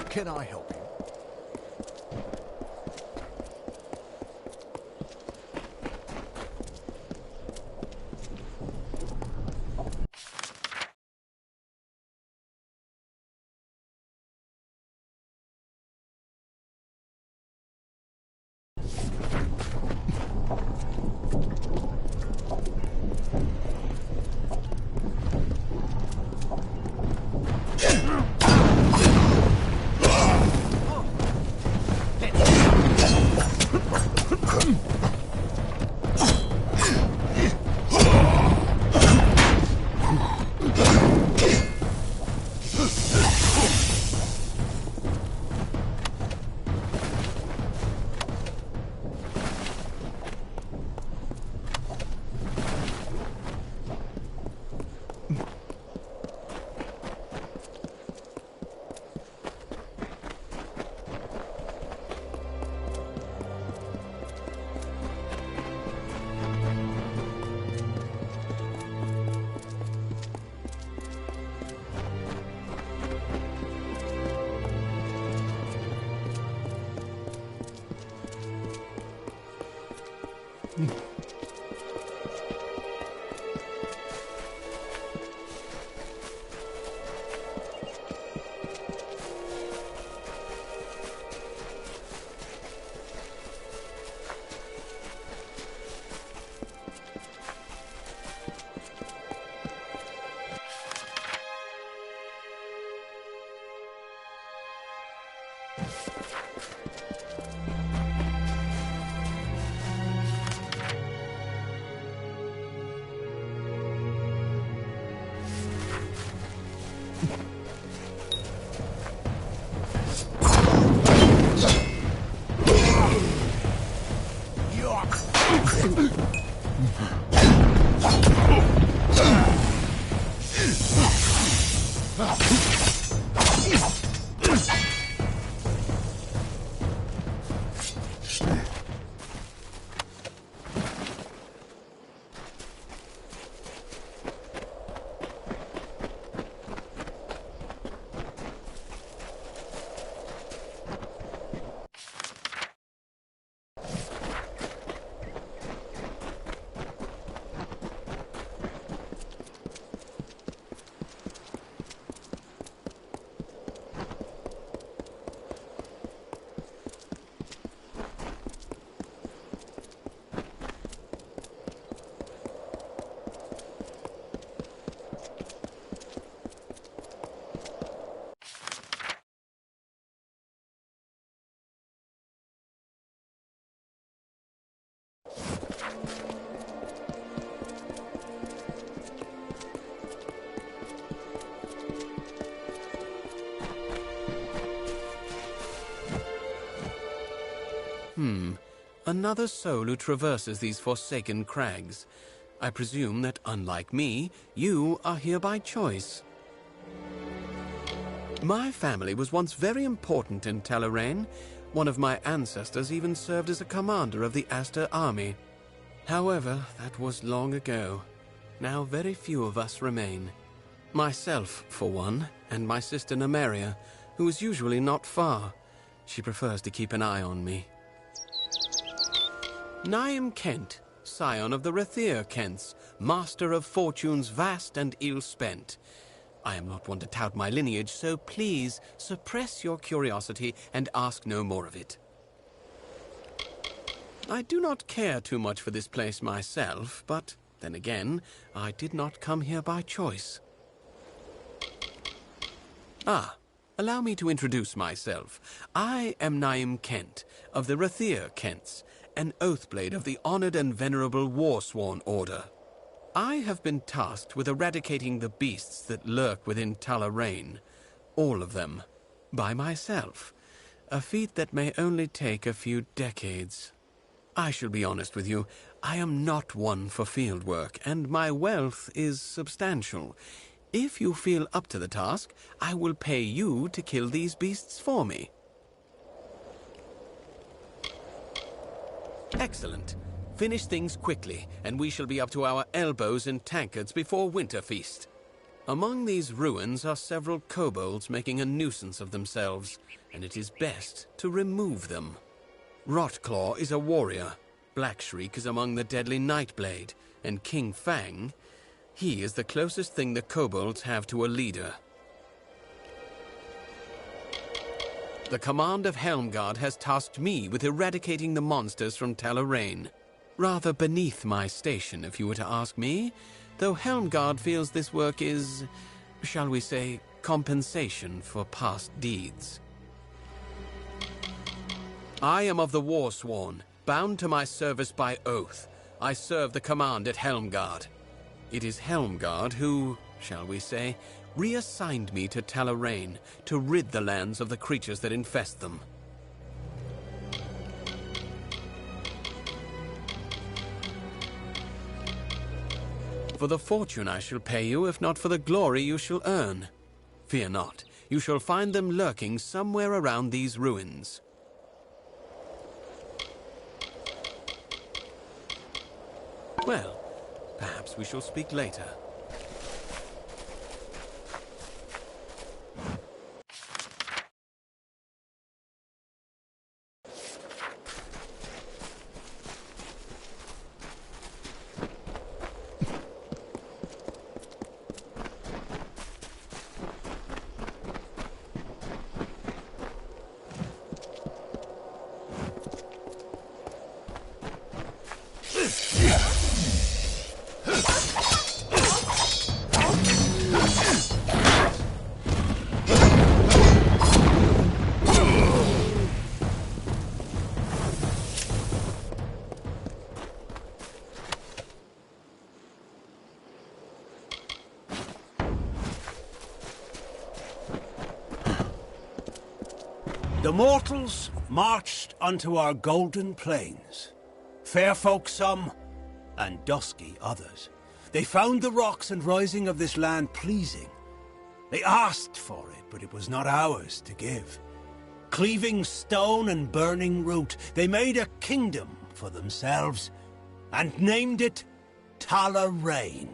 Can I help you? Another soul who traverses these forsaken crags. I presume that, unlike me, you are here by choice. My family was once very important in Talarain. One of my ancestors even served as a commander of the Aster army. However, that was long ago. Now very few of us remain. Myself, for one, and my sister Nymeria, who is usually not far. She prefers to keep an eye on me. Naim Kent, scion of the Rathir Kents, master of fortunes vast and ill-spent. I am not one to tout my lineage, so please suppress your curiosity and ask no more of it. I do not care too much for this place myself, but then again, I did not come here by choice. Allow me to introduce myself. I am Naim Kent, of the Rathir Kents, an Oathblade of the honored and venerable Warsworn Order. I have been tasked with eradicating the beasts that lurk within Talarain, all of them, by myself, a feat that may only take a few decades. I shall be honest with you, I am not one for field work, and my wealth is substantial. If you feel up to the task, I will pay you to kill these beasts for me. Excellent. Finish things quickly, and we shall be up to our elbows in tankards before winter feast. Among these ruins are several kobolds making a nuisance of themselves, and it is best to remove them. Rotclaw is a warrior, Blackshriek is among the deadly Nightblade, and King Fang, he is the closest thing the kobolds have to a leader. The command of Helmgard has tasked me with eradicating the monsters from Talarain. Rather beneath my station, if you were to ask me, though Helmgard feels this work is, shall we say, compensation for past deeds. I am of the Warsworn, bound to my service by oath. I serve the command at Helmgard. It is Helmgard who, shall we say, reassigned me to Talarain to rid the lands of the creatures that infest them. For the fortune I shall pay you, if not for the glory you shall earn. Fear not, you shall find them lurking somewhere around these ruins. Well, perhaps we shall speak later. The mortals marched unto our golden plains. Fair folk some, and dusky others. They found the rocks and rising of this land pleasing. They asked for it, but it was not ours to give. Cleaving stone and burning root, they made a kingdom for themselves, and named it Talarain.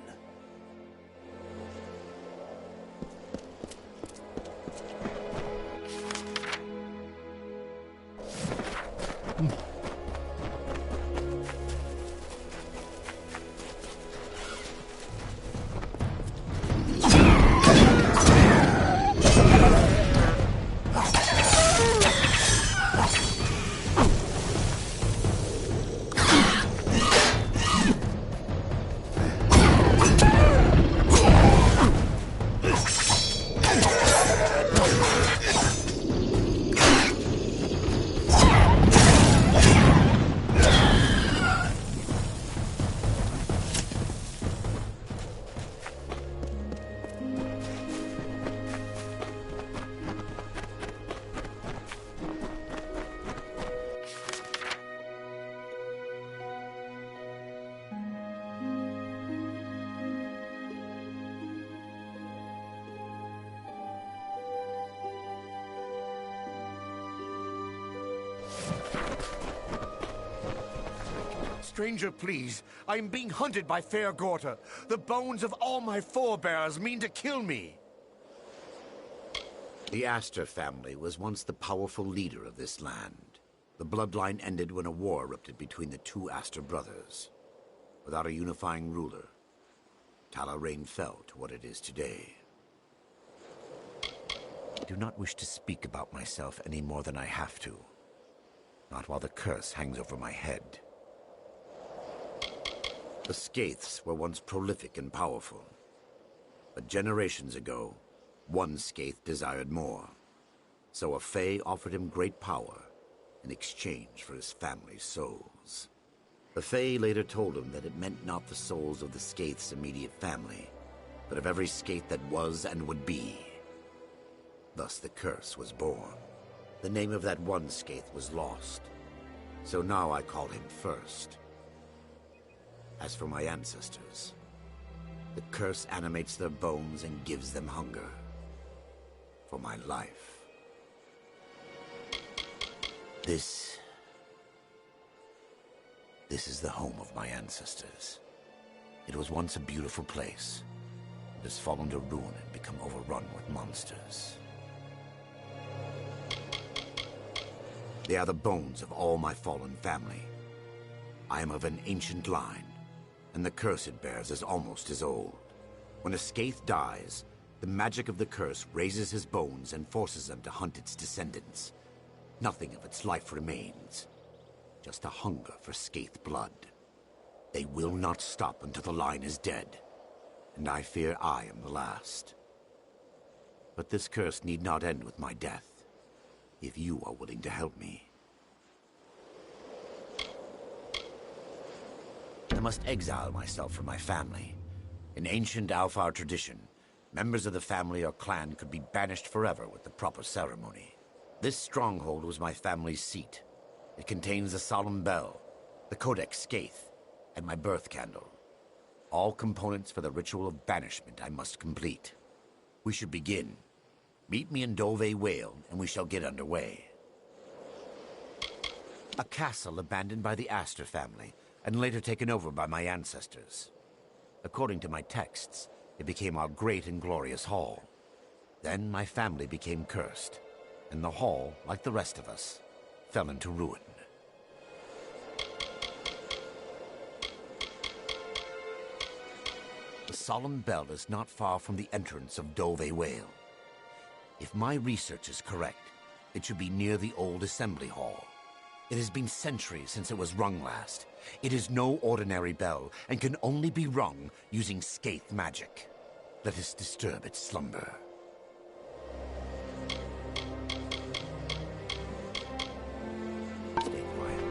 Stranger, please. I am being hunted by Fair Gorta. The bones of all my forebears mean to kill me. The Astor family was once the powerful leader of this land. The bloodline ended when a war erupted between the two Astor brothers. Without a unifying ruler, Talarain fell to what it is today. I do not wish to speak about myself any more than I have to. Not while the curse hangs over my head. The Skaiths were once prolific and powerful. But generations ago, one Skaith desired more. So a Fae offered him great power in exchange for his family's souls. The Fae later told him that it meant not the souls of the Skaith's immediate family, but of every Skaith that was and would be. Thus the curse was born. The name of that one Skaith was lost. So now I call him first. As for my ancestors, the curse animates their bones and gives them hunger for my life. This is the home of my ancestors. It was once a beautiful place. It has fallen to ruin and become overrun with monsters. They are the bones of all my fallen family. I am of an ancient line, and the curse it bears is almost as old. When a Skaith dies, the magic of the curse raises his bones and forces them to hunt its descendants. Nothing of its life remains, just a hunger for Skaith blood. They will not stop until the line is dead, and I fear I am the last. But this curse need not end with my death, if you are willing to help me. I must exile myself from my family. In ancient Alfar tradition, members of the family or clan could be banished forever with the proper ceremony. This stronghold was my family's seat. It contains the solemn bell, the Codex Skaith, and my birth candle. All components for the ritual of banishment I must complete. We should begin. Meet me in Dove Whale, and we shall get underway. A castle abandoned by the Astor family, and later taken over by my ancestors. According to my texts, it became our great and glorious hall. Then my family became cursed, and the hall, like the rest of us, fell into ruin. The solemn bell is not far from the entrance of Dove Whale. If my research is correct, it should be near the old assembly hall. It has been centuries since it was rung last. It is no ordinary bell, and can only be rung using Skaith magic. Let us disturb its slumber. Stay quiet.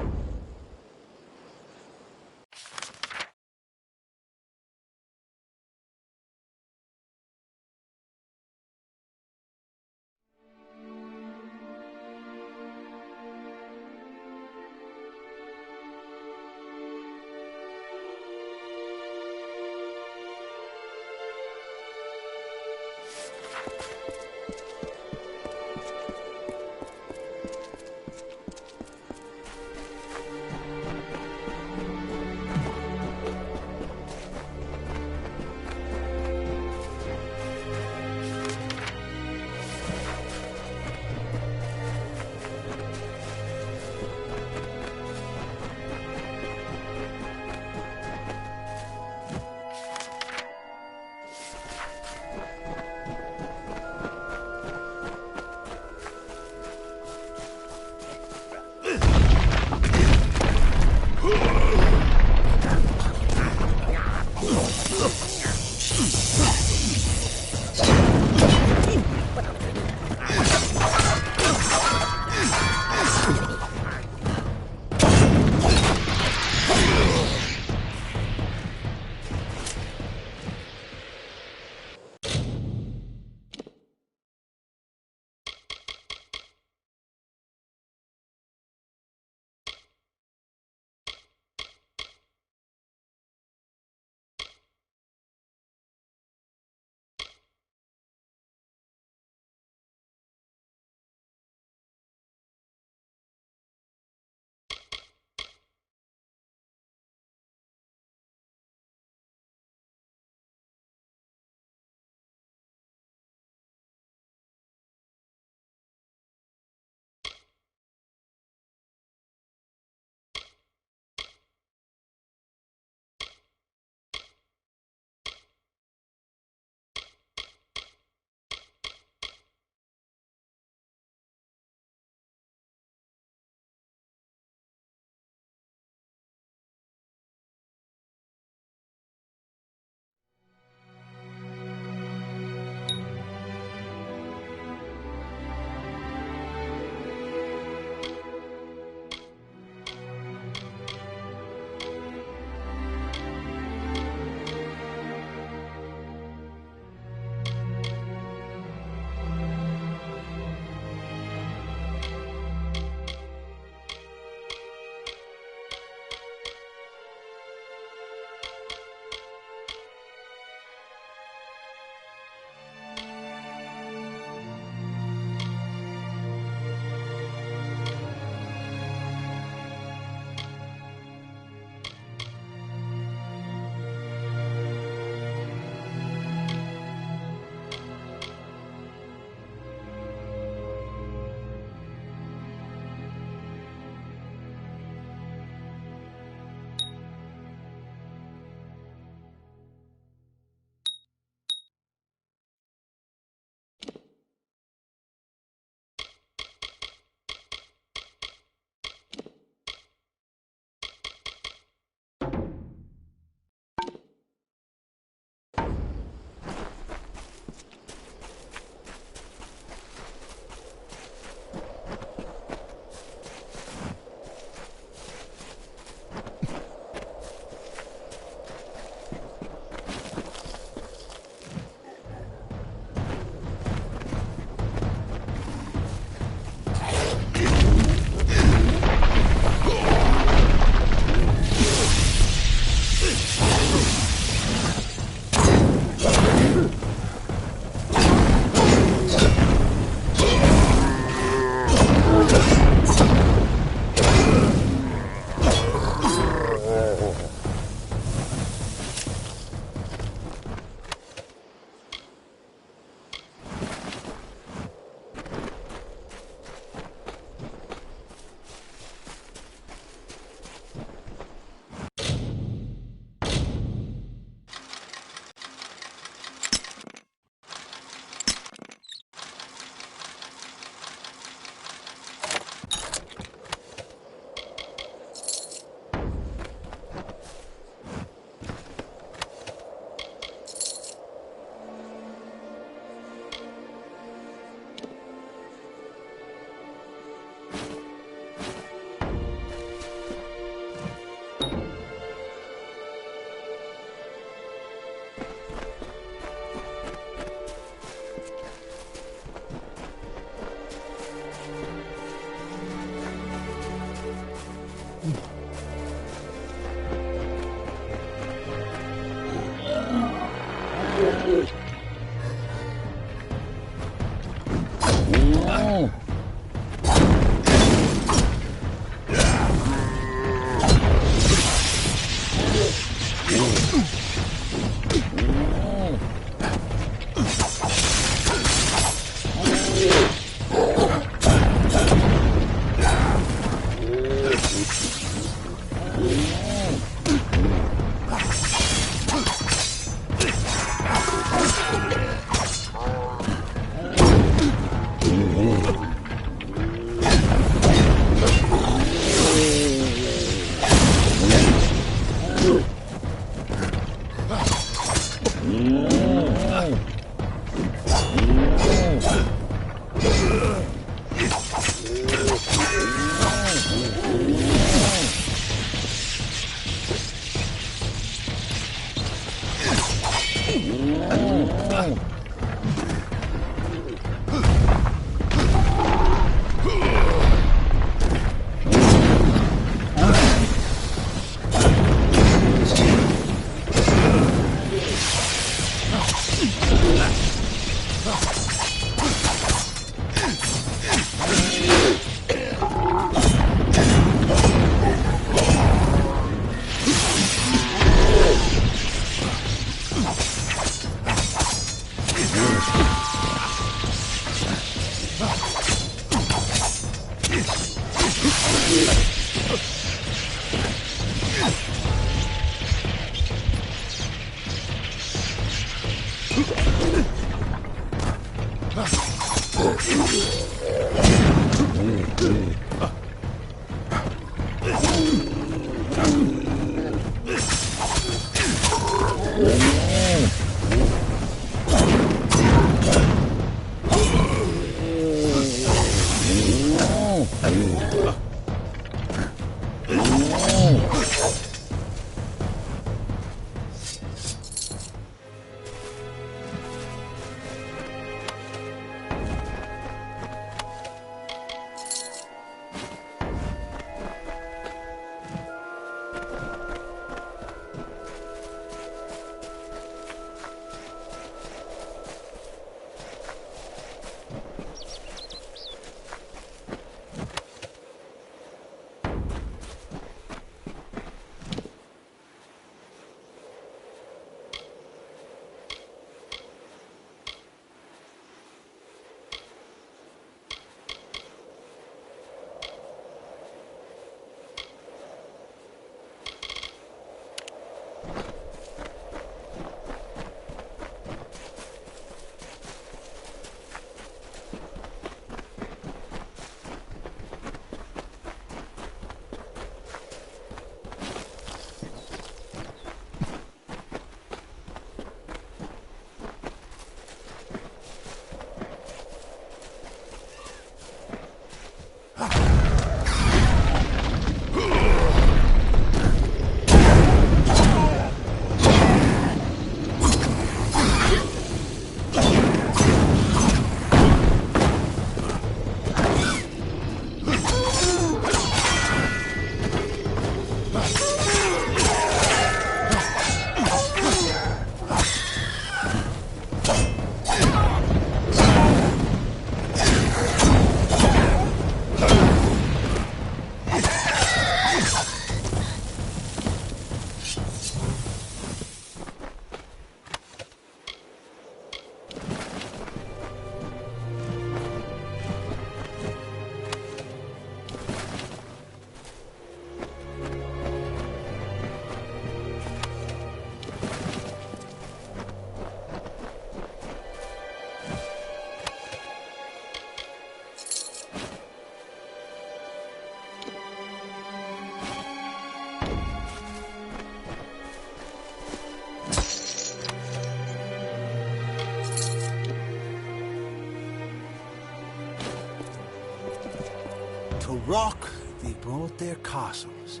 To rock, they brought their castles.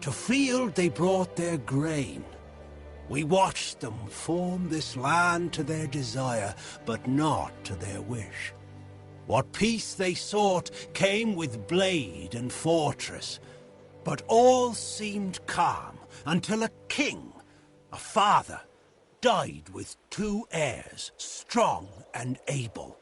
To field, they brought their grain. We watched them form this land to their desire, but not to their wish. What peace they sought came with blade and fortress. But all seemed calm until a king, a father, died with 2 heirs, strong and able.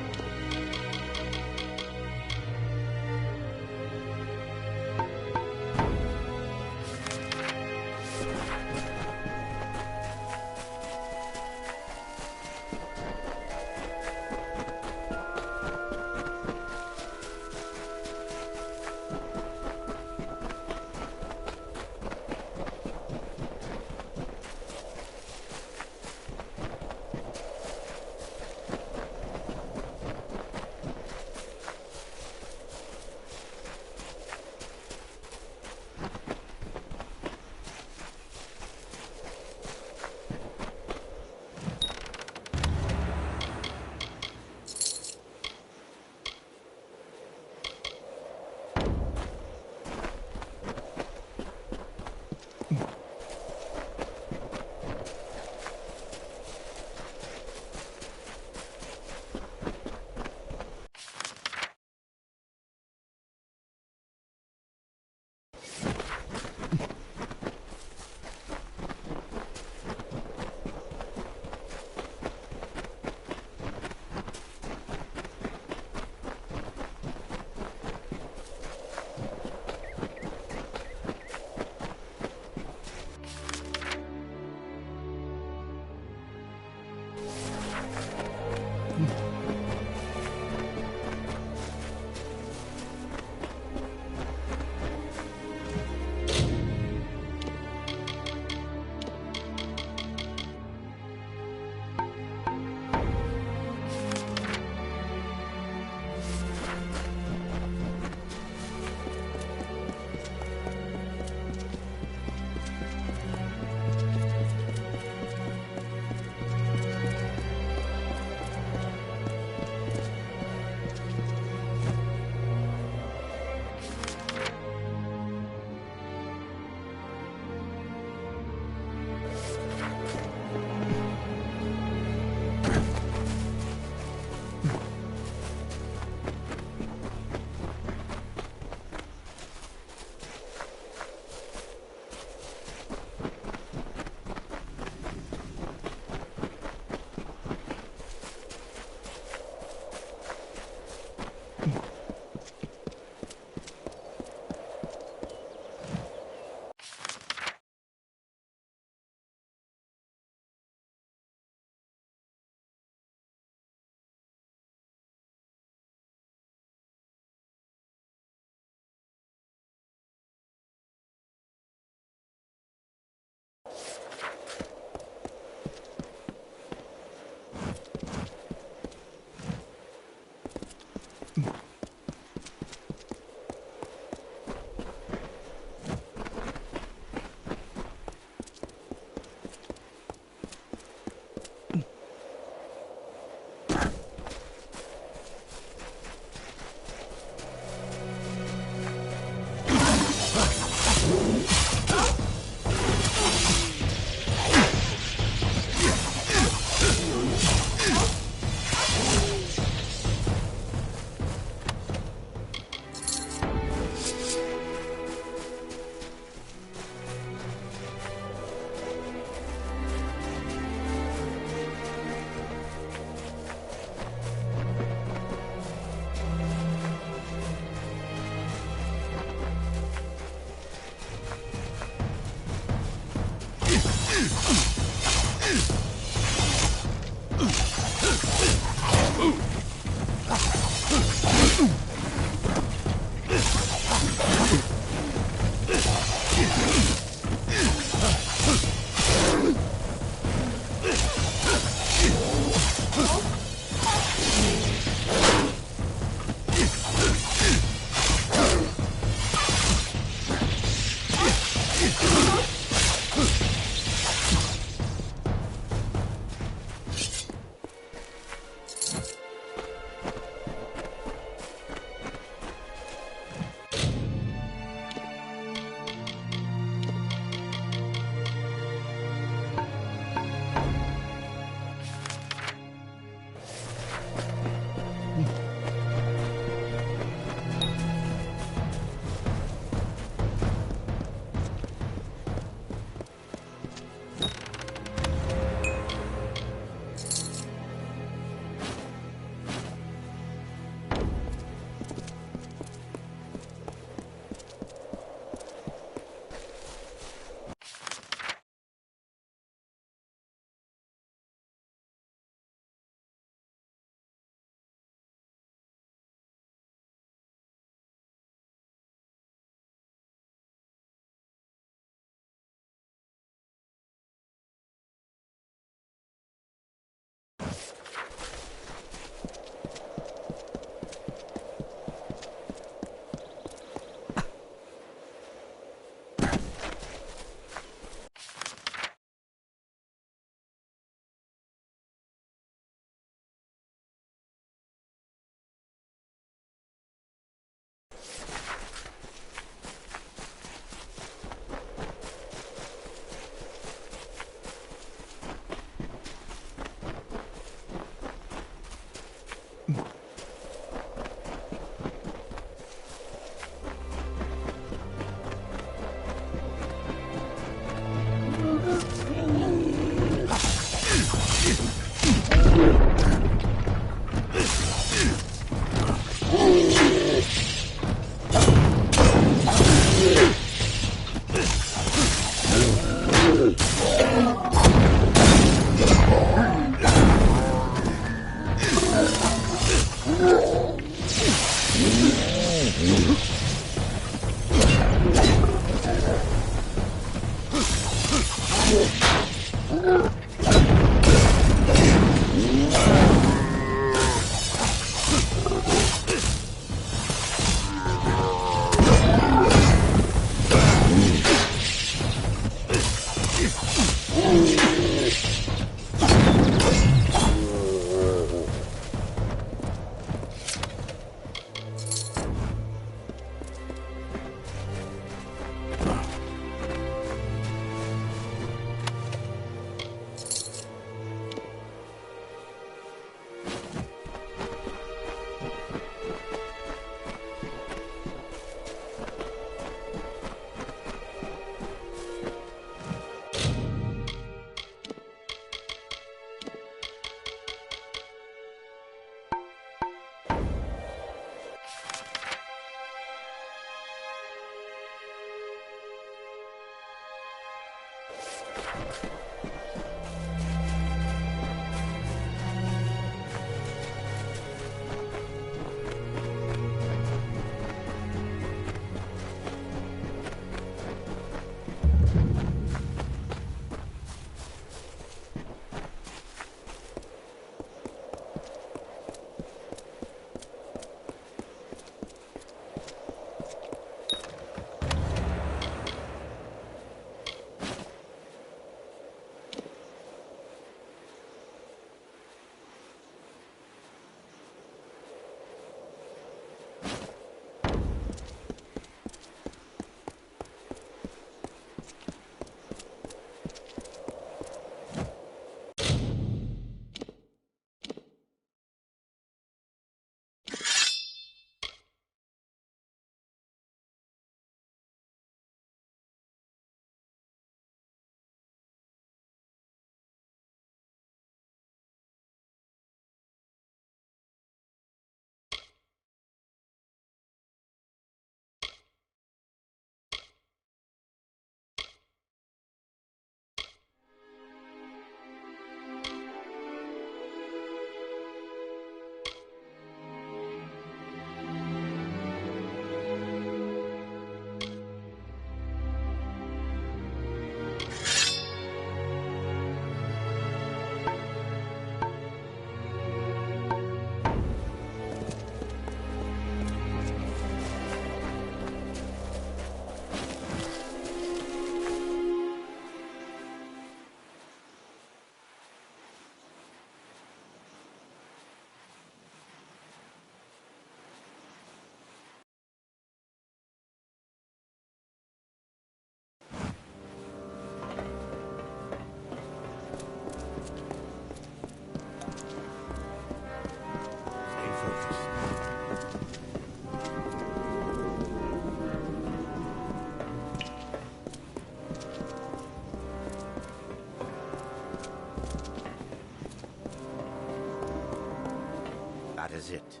is it.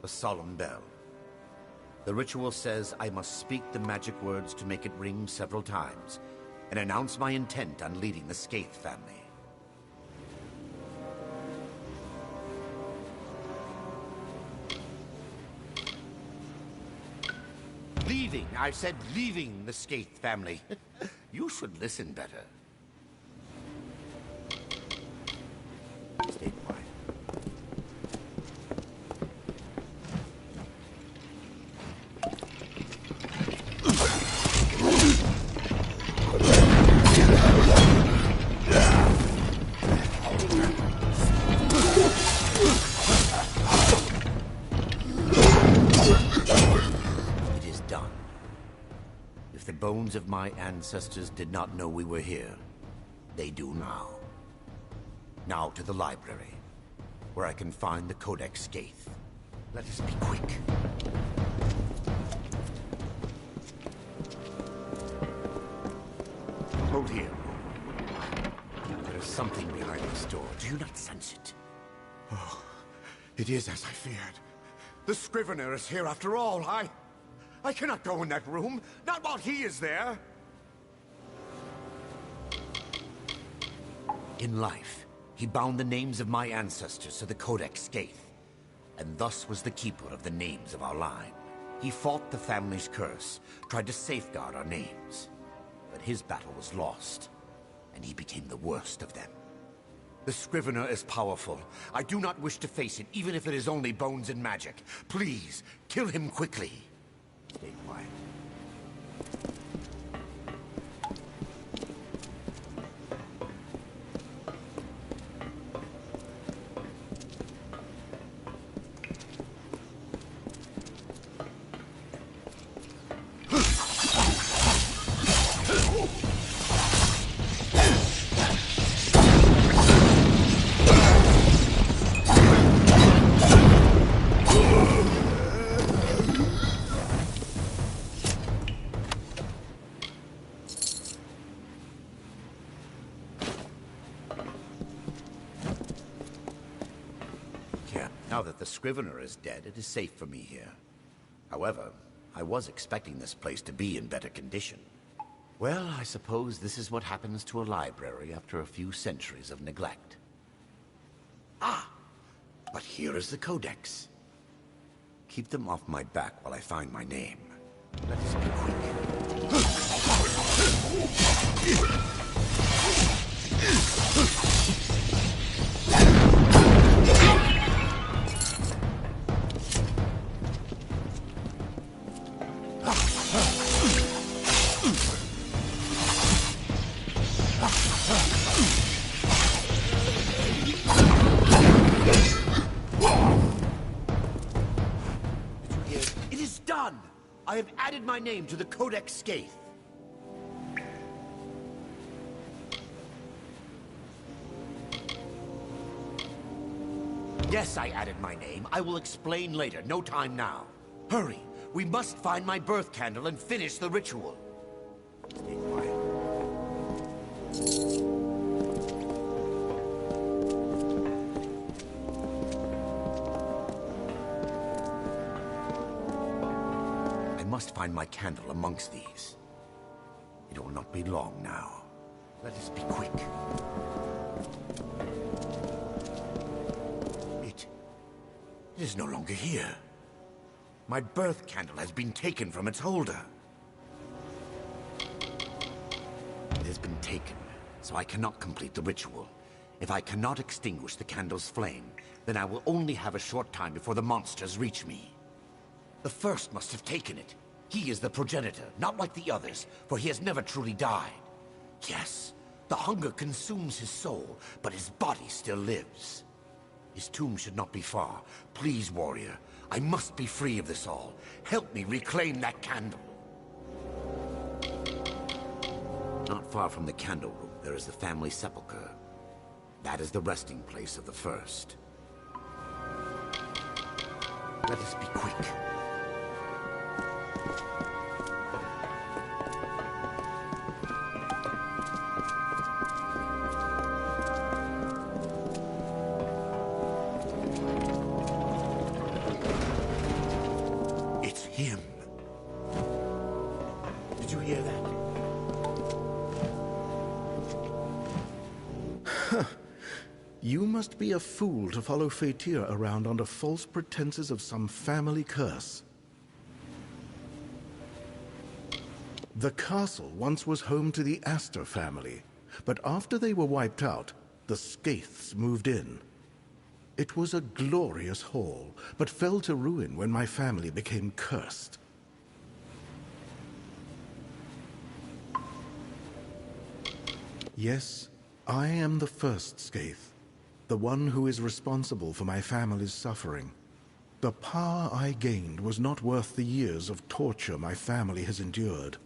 A solemn bell. The ritual says I must speak the magic words to make it ring several times, and announce my intent on leading the Skaith family. Leaving, I said leaving the Skaith family. You should listen better. Stay quiet. The bones of my ancestors did not know we were here. They do now. Now to the library, where I can find the Codex Skaith. Let us be quick. Hold here. There is something behind this door. Do you not sense it? Oh, it is as I feared. The Scrivener is here after all. I cannot go in that room, not while he is there. In life, he bound the names of my ancestors to the Codex Skaith, and thus was the keeper of the names of our line. He fought the family's curse, tried to safeguard our names, but his battle was lost, and he became the worst of them. The Scrivener is powerful. I do not wish to face it, even if it is only bones and magic. Please, kill him quickly. Stay quiet. Now that the Scrivener is dead, it is safe for me here. However, I was expecting this place to be in better condition. Well, I suppose this is what happens to a library after a few centuries of neglect. Ah! But here is the Codex. Keep them off my back while I find my name. Let us be quick. I have added my name to the Codex Skaith. Yes, I added my name. I will explain later. No time now. Hurry. We must find my birth candle and finish the ritual. Stay quiet. I must find my candle amongst these. It will not be long now. Let us be quick. It is no longer here. My birth candle has been taken from its holder. It has been taken, so I cannot complete the ritual. If I cannot extinguish the candle's flame, then I will only have a short time before the monsters reach me. The first must have taken it. He is the progenitor, not like the others, for he has never truly died. Yes, the hunger consumes his soul, but his body still lives. His tomb should not be far. Please, warrior, I must be free of this all. Help me reclaim that candle. Not far from the candle room, there is the family sepulchre. That is the resting place of the first. Let us be quick. You must be a fool to follow Fatir around under false pretenses of some family curse. The castle once was home to the Astor family, but after they were wiped out, the Skaiths moved in. It was a glorious hall, but fell to ruin when my family became cursed. Yes, I am the first Skaith, the one who is responsible for my family's suffering. The power I gained was not worth the years of torture my family has endured.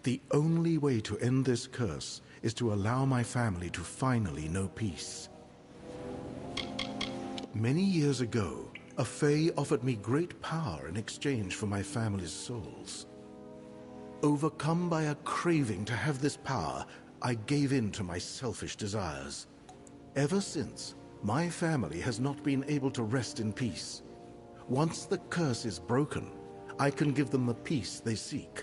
The only way to end this curse is to allow my family to finally know peace. Many years ago, a Fae offered me great power in exchange for my family's souls. Overcome by a craving to have this power, I gave in to my selfish desires. Ever since, my family has not been able to rest in peace. Once the curse is broken, I can give them the peace they seek.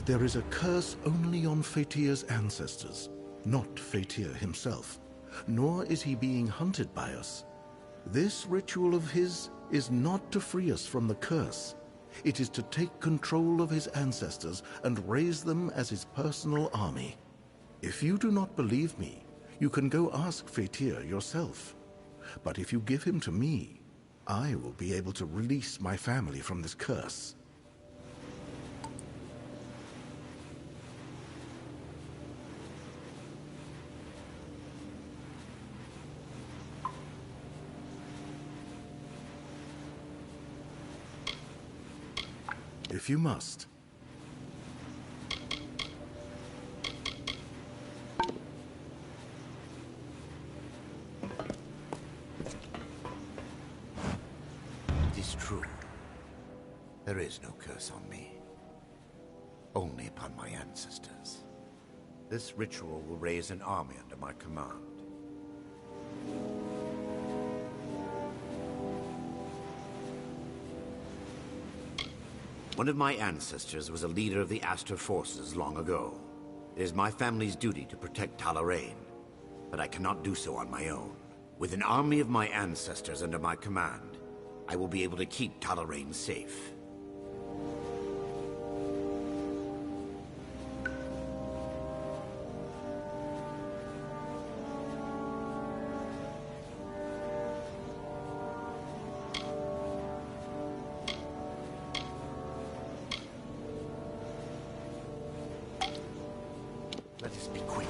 There is a curse only on Fatir's ancestors, not Fatir himself, nor is he being hunted by us. This ritual of his is not to free us from the curse. It is to take control of his ancestors and raise them as his personal army. If you do not believe me, you can go ask Fatir yourself. But if you give him to me, I will be able to release my family from this curse. If you must. It is true. There is no curse on me. Only upon my ancestors. This ritual will raise an army under my command. One of my ancestors was a leader of the Astor forces long ago. It is my family's duty to protect Talarain, but I cannot do so on my own. With an army of my ancestors under my command, I will be able to keep Talarain safe. Let us be quick.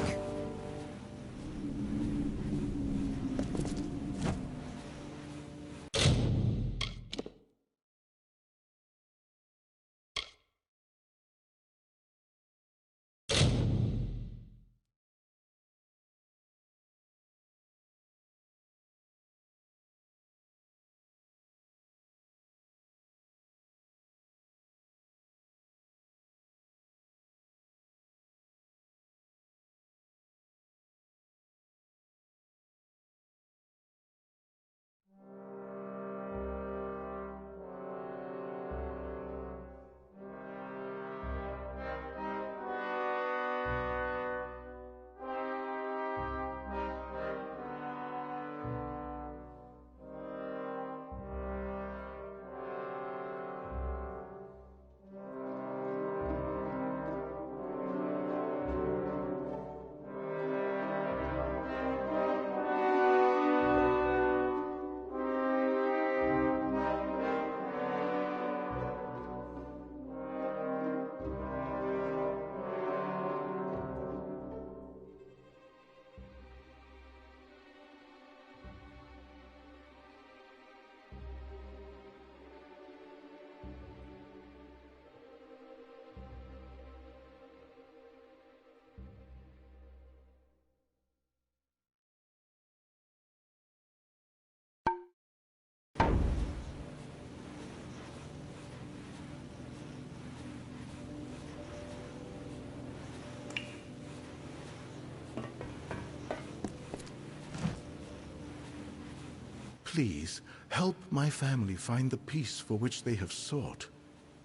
Please, help my family find the peace for which they have sought.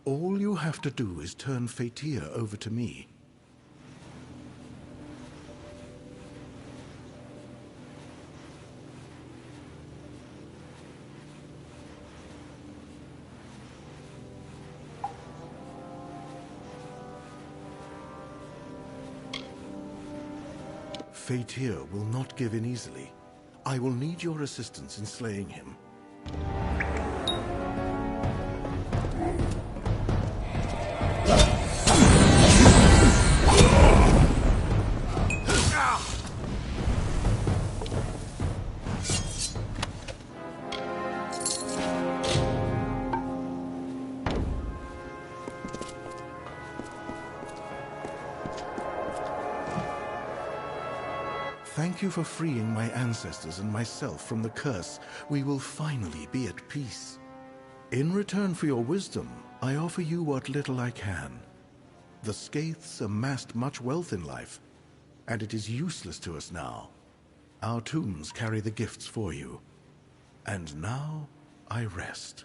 All you have to do is turn Fatir over to me. Fatir will not give in easily. I will need your assistance in slaying him. Thank you for freeing my ancestors and myself from the curse. We will finally be at peace. In return for your wisdom, I offer you what little I can. The Skaiths amassed much wealth in life, and it is useless to us now. Our tombs carry the gifts for you. And now, I rest.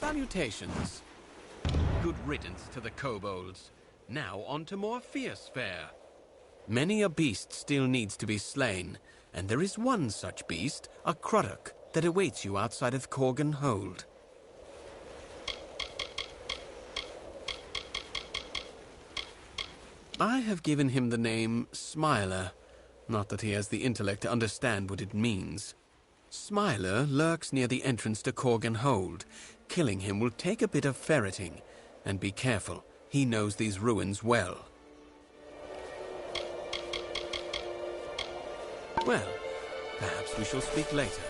Salutations. Good riddance to the kobolds. Now on to more fierce fare. Many a beast still needs to be slain, and there is one such beast, a Cruddock, that awaits you outside of Corgan Hold. I have given him the name Smiler, not that he has the intellect to understand what it means. Smiler lurks near the entrance to Corgan Hold. Killing him will take a bit of ferreting, and be careful, he knows these ruins well. Well, perhaps we shall speak later.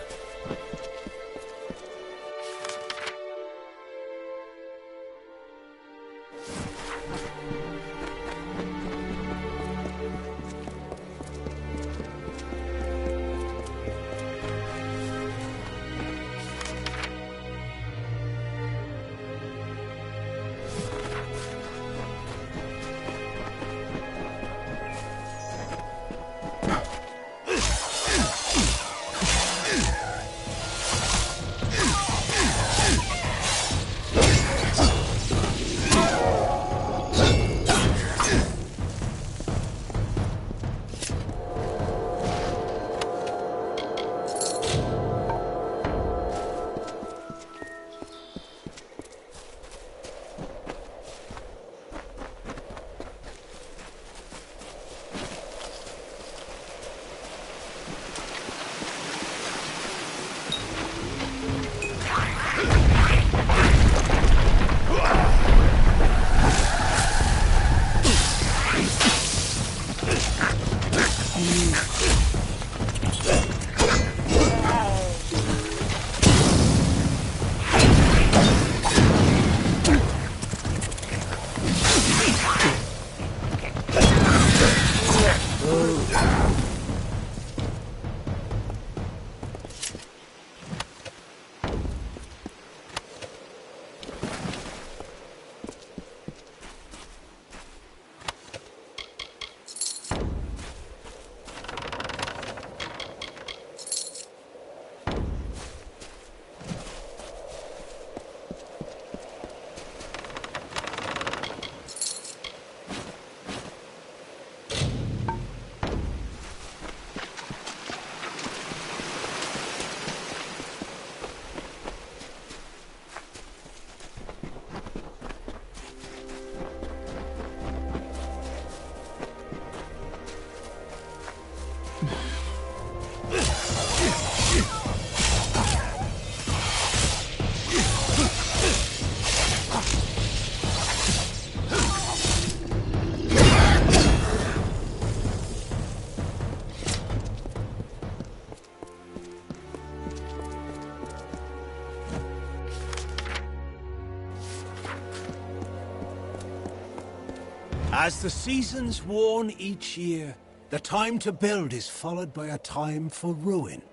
As the seasons warn each year, the time to build is followed by a time for ruin.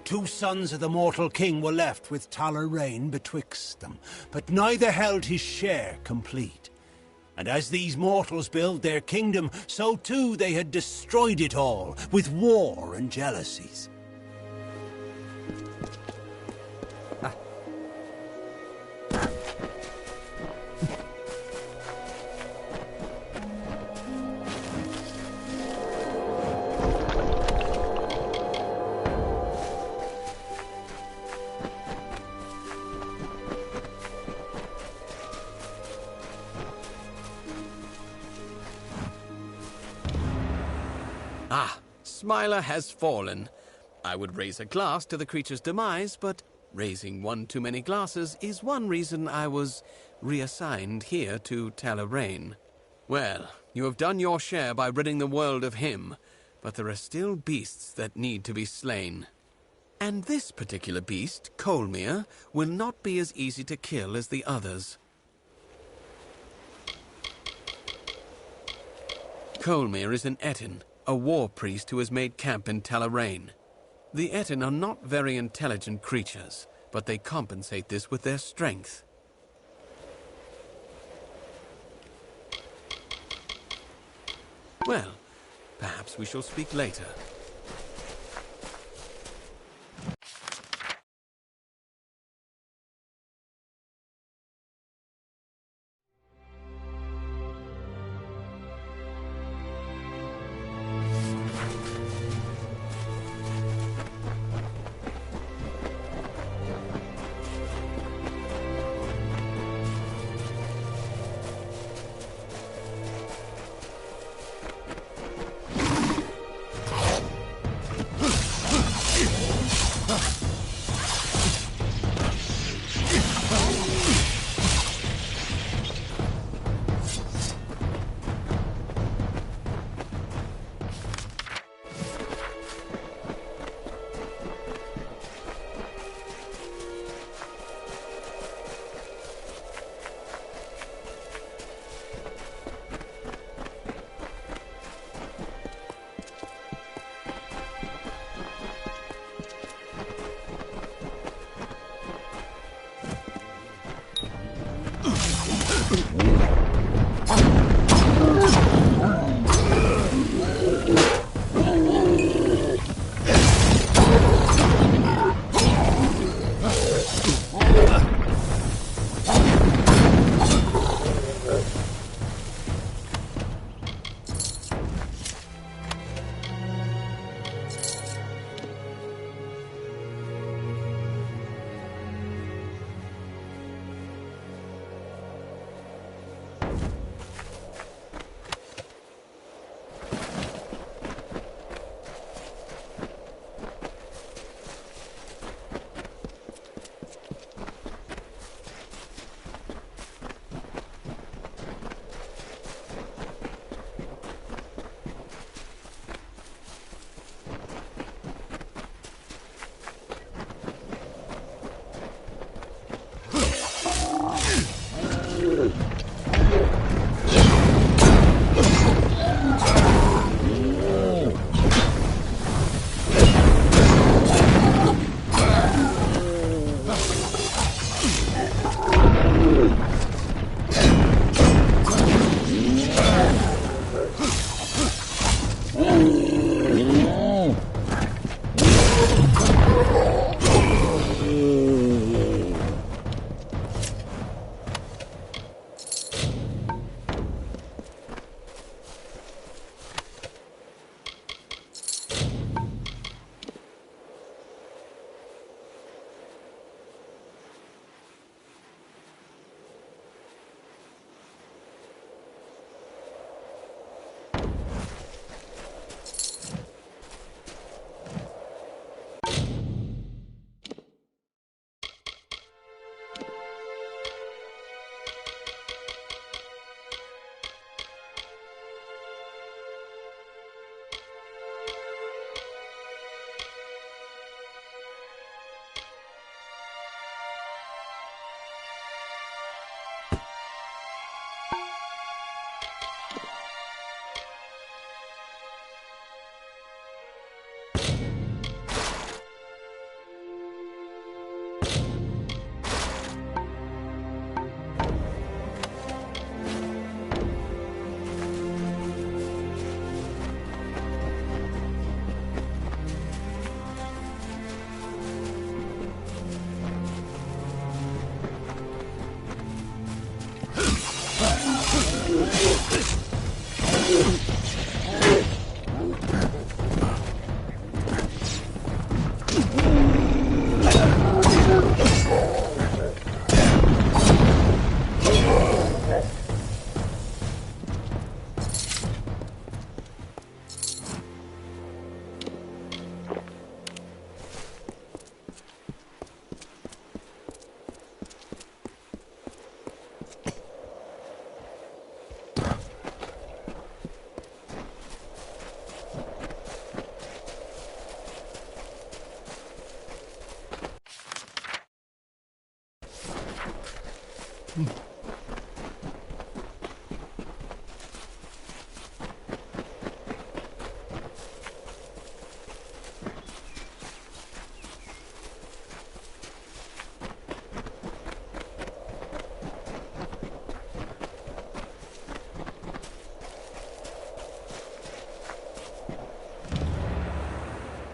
2 sons of the mortal king were left with Talarain betwixt them, but neither held his share complete. And as these mortals build their kingdom, so too they had destroyed it all with war and jealousies. Ah, Smiler has fallen. I would raise a glass to the creature's demise, but raising one too many glasses is one reason I was reassigned here to Talarain. Well, you have done your share by ridding the world of him, but there are still beasts that need to be slain. And this particular beast, Colmere, will not be as easy to kill as the others. Colmere is an Etin, a war priest who has made camp in Talarain. The Etin are not very intelligent creatures, but they compensate this with their strength. Well, perhaps we shall speak later.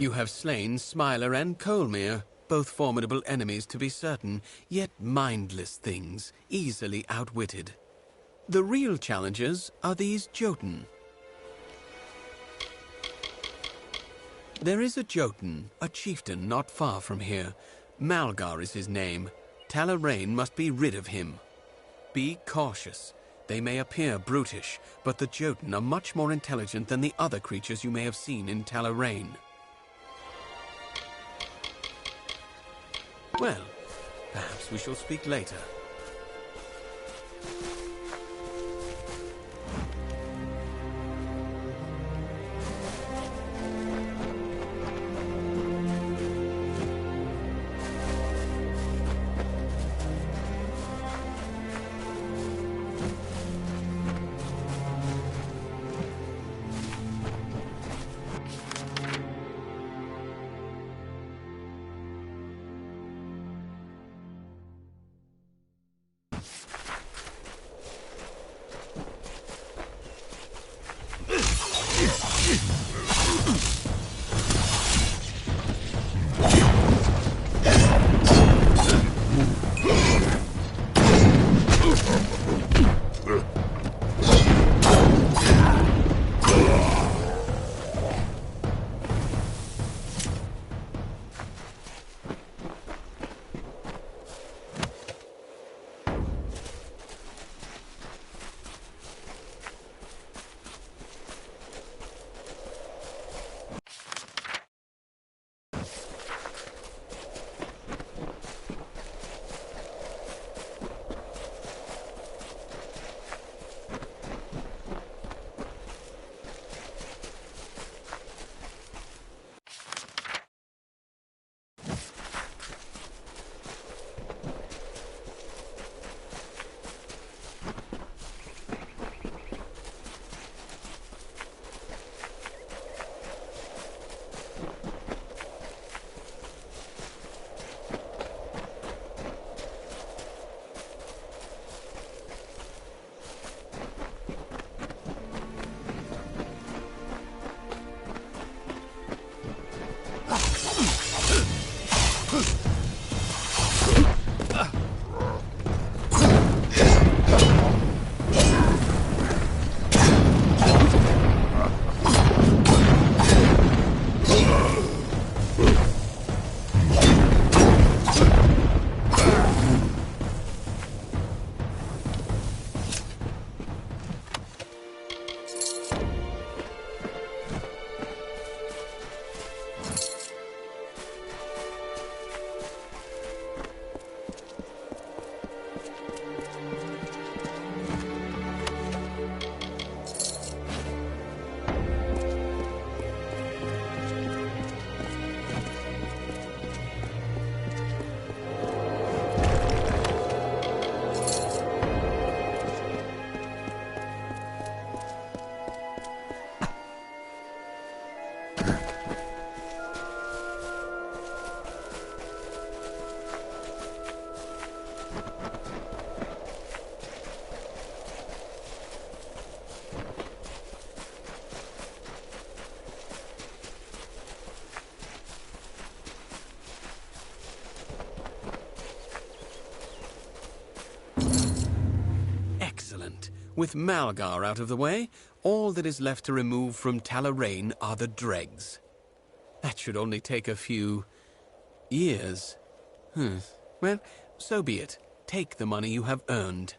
You have slain Smiler and Colmere, both formidable enemies to be certain, yet mindless things, easily outwitted. The real challengers are these Jotun. There is a Jotun, a chieftain not far from here. Malgar is his name. Talarain must be rid of him. Be cautious. They may appear brutish, but the Jotun are much more intelligent than the other creatures you may have seen in Talarain. Well, perhaps we shall speak later. With Malgar out of the way, all that is left to remove from Talarain are the dregs. That should only take a few years. Well, so be it. Take the money you have earned.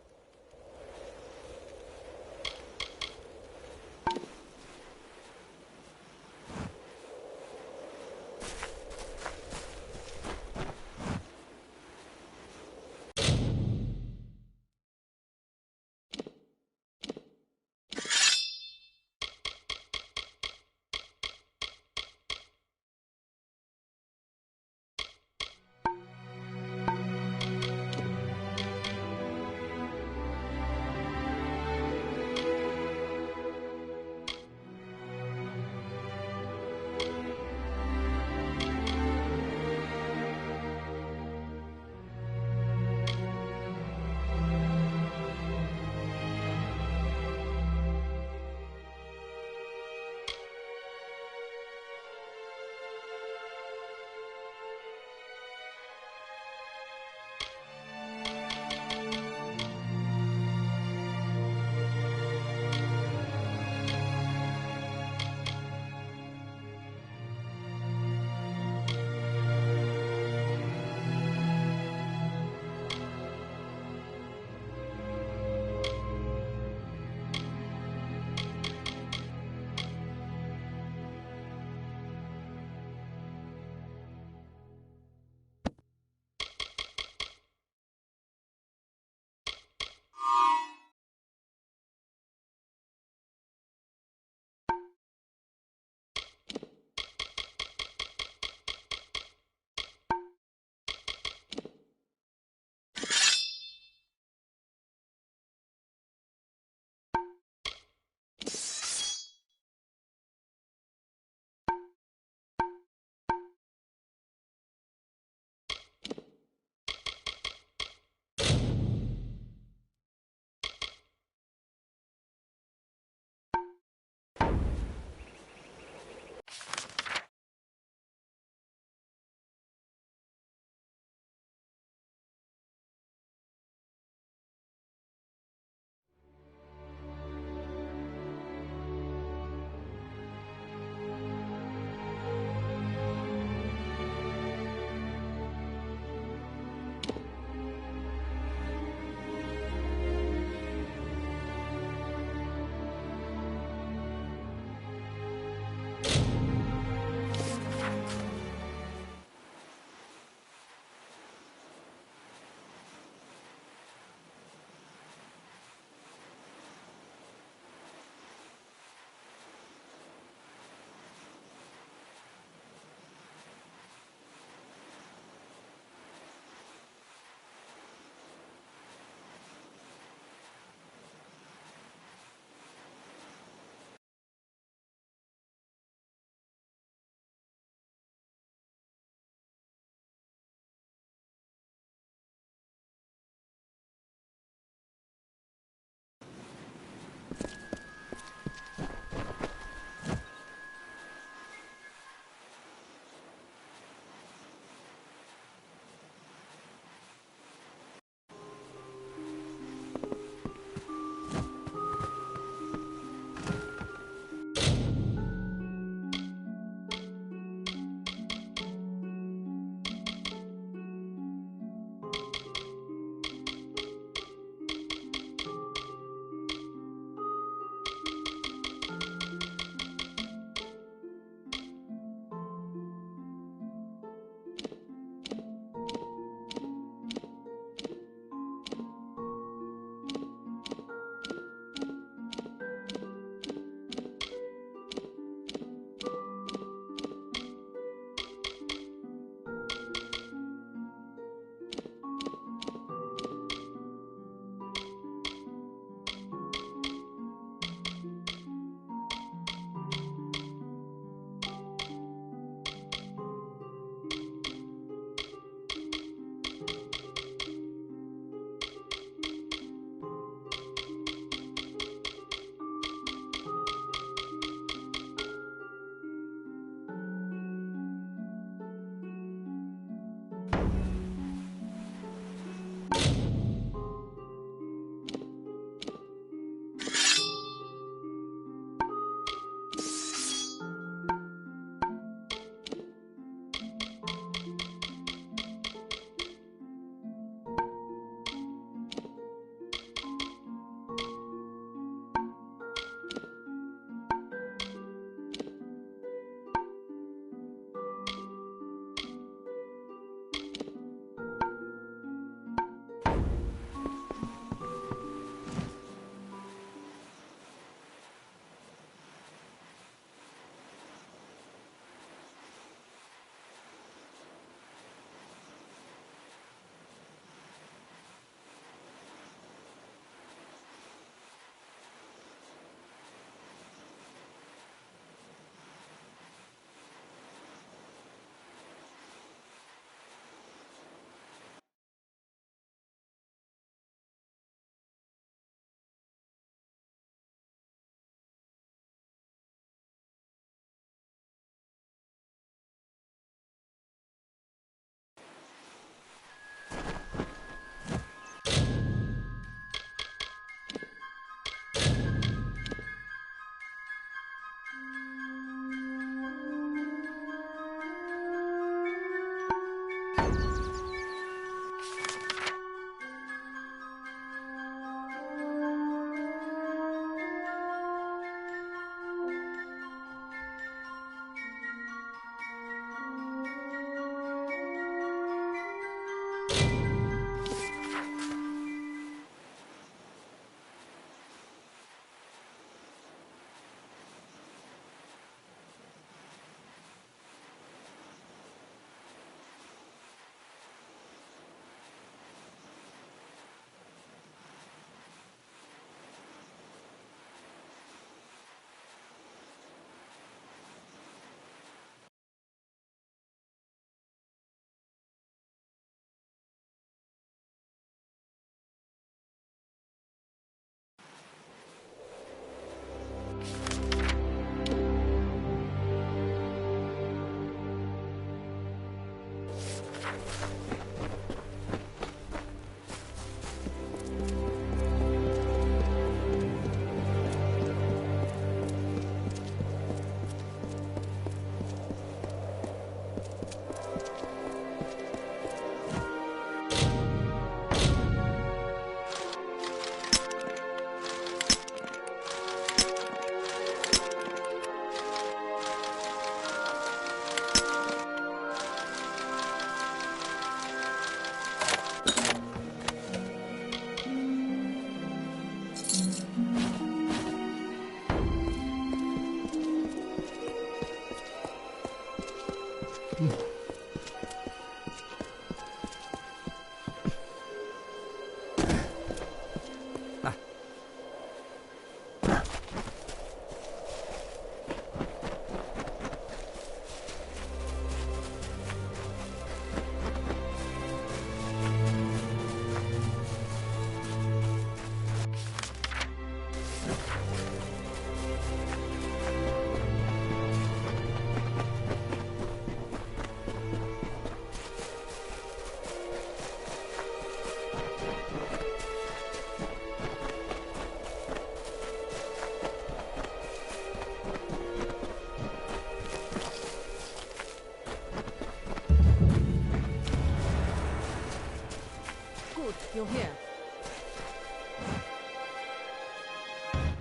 Good, you're here.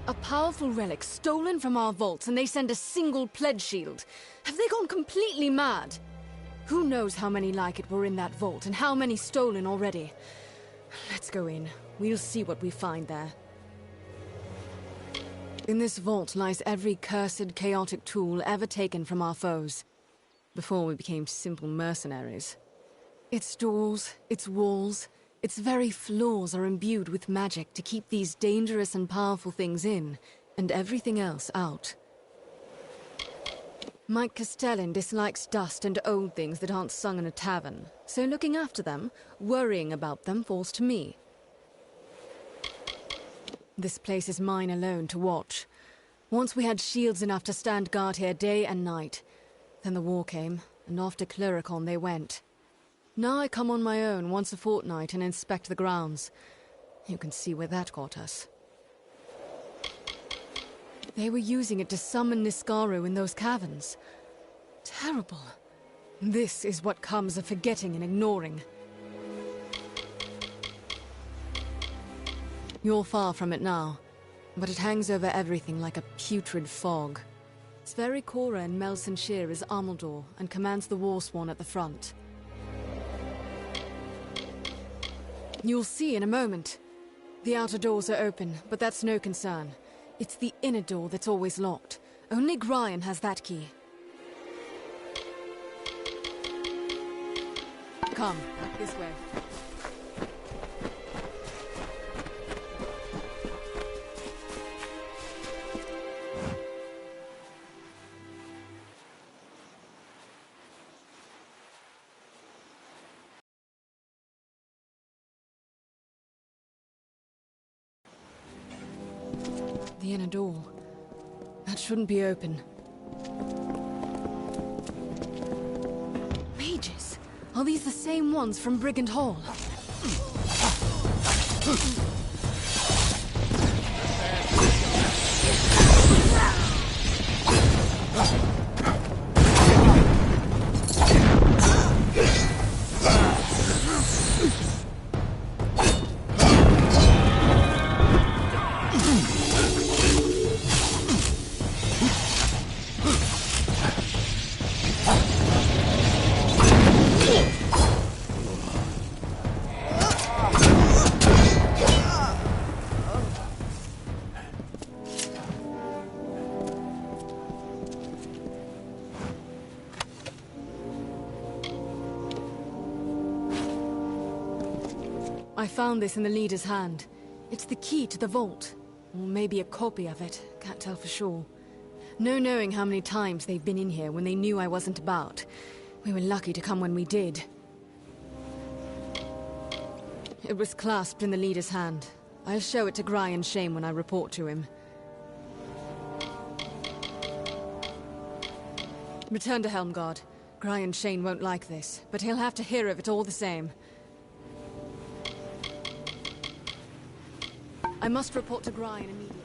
A powerful relic stolen from our vaults, and they send a single pledge shield. Have they gone completely mad? Who knows how many like it were in that vault, and how many stolen already? Let's go in. We'll see what we find there. In this vault lies every cursed, chaotic tool ever taken from our foes, before we became simple mercenaries. Its doors, its walls, its very floors are imbued with magic to keep these dangerous and powerful things in, and everything else out. Mike Castellan dislikes dust and old things that aren't sung in a tavern, so looking after them, worrying about them, falls to me. This place is mine alone to watch. Once we had shields enough to stand guard here day and night. Then the war came, and off to Cluricon they went. Now I come on my own once a fortnight and inspect the grounds. You can see where that got us. They were using it to summon Niskaru in those caverns. Terrible. This is what comes of forgetting and ignoring. You're far from it now, but it hangs over everything like a putrid fog. Sverikora in Melsenshire is Amalur and commands the Warsworn at the front. You'll see in a moment. The outer doors are open, but that's no concern. It's the inner door that's always locked. Only Gryan has that key. Come, this way. The inner door. That shouldn't be open. Mages! Are these the same ones from Brigand Hall? I found this in the leader's hand. It's the key to the vault. Or maybe a copy of it. Can't tell for sure. No knowing how many times they've been in here when they knew I wasn't about. We were lucky to come when we did. It was clasped in the leader's hand. I'll show it to Gryan Shame when I report to him. Return to Helmguard. Gryan Shane won't like this, but he'll have to hear of it all the same. I must report to Gryan immediately.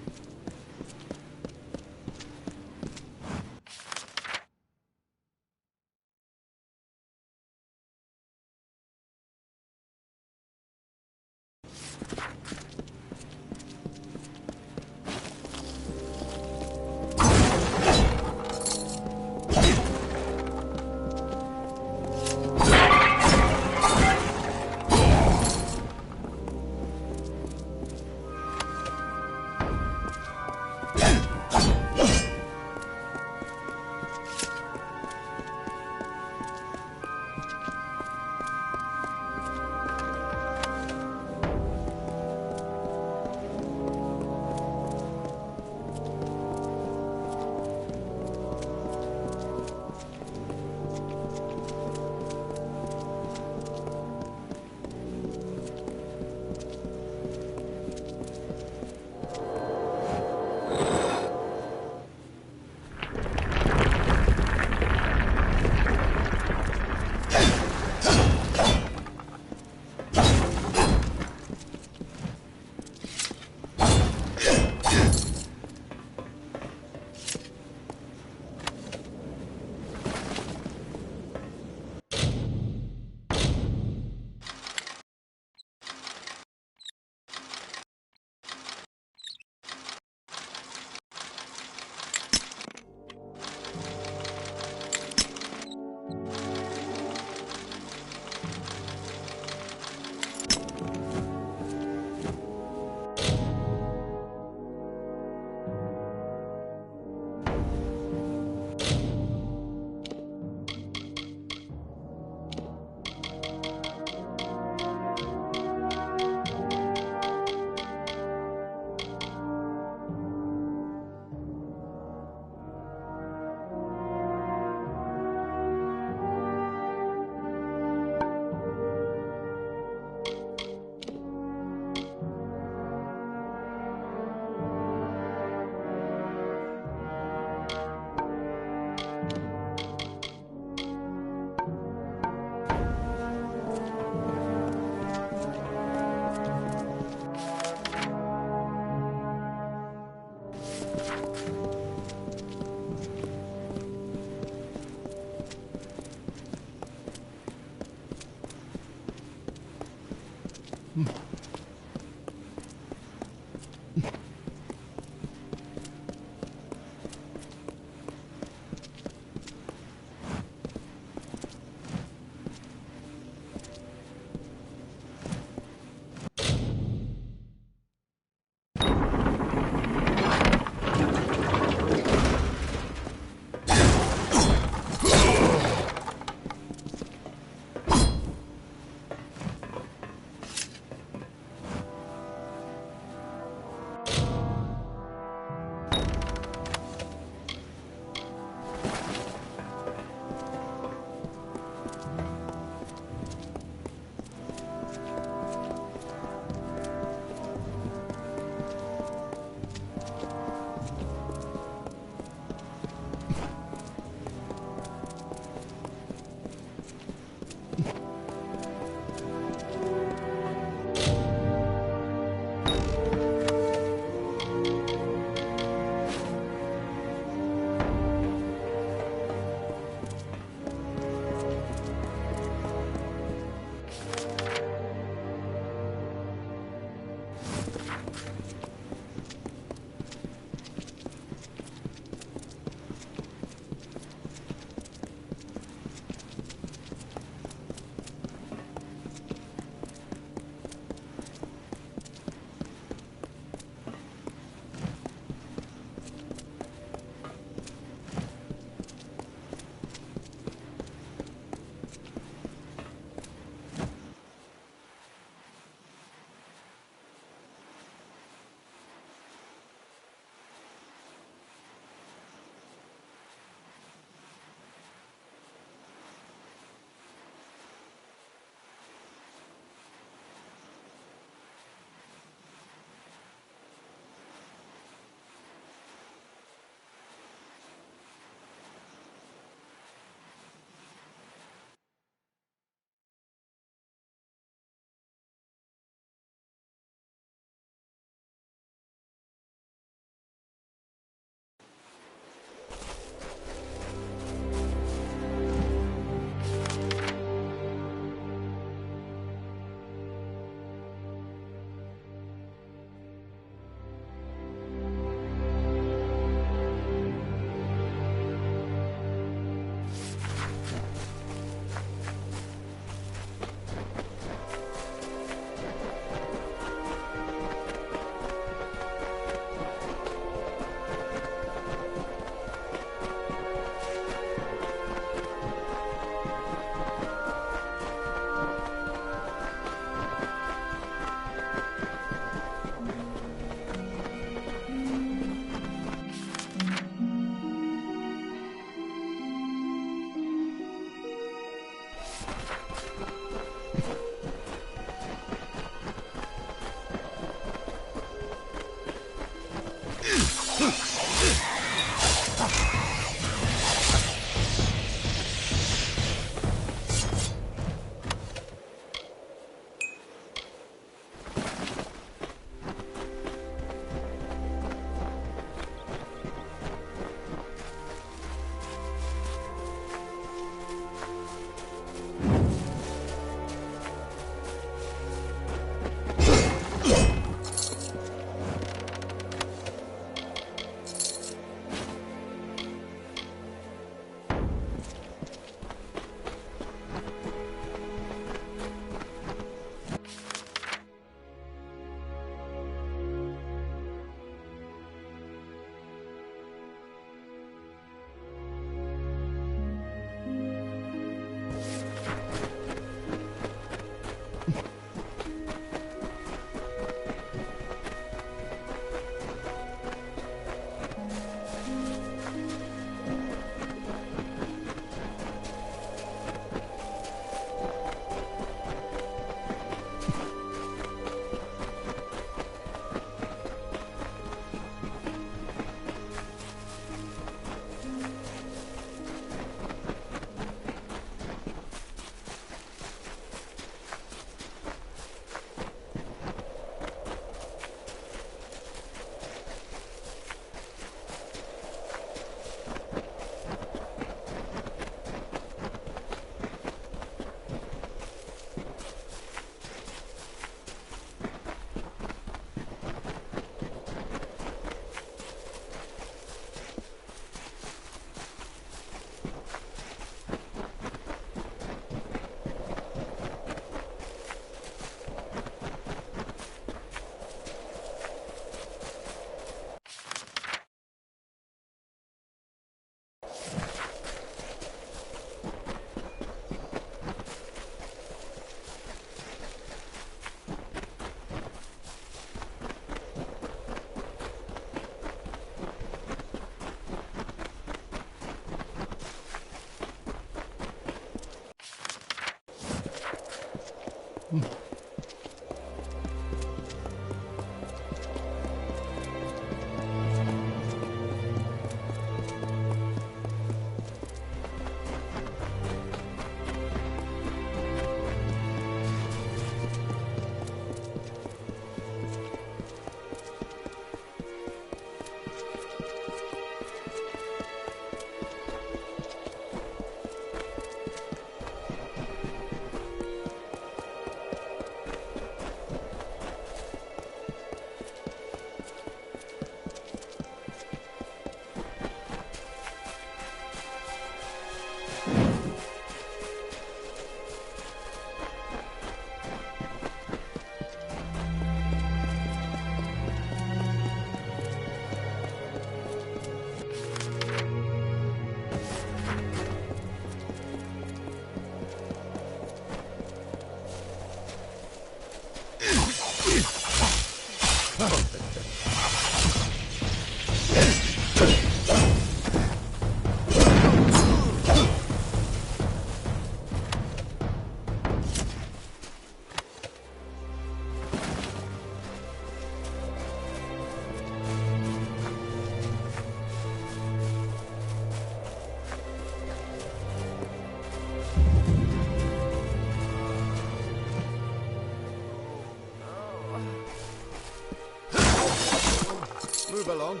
Move along.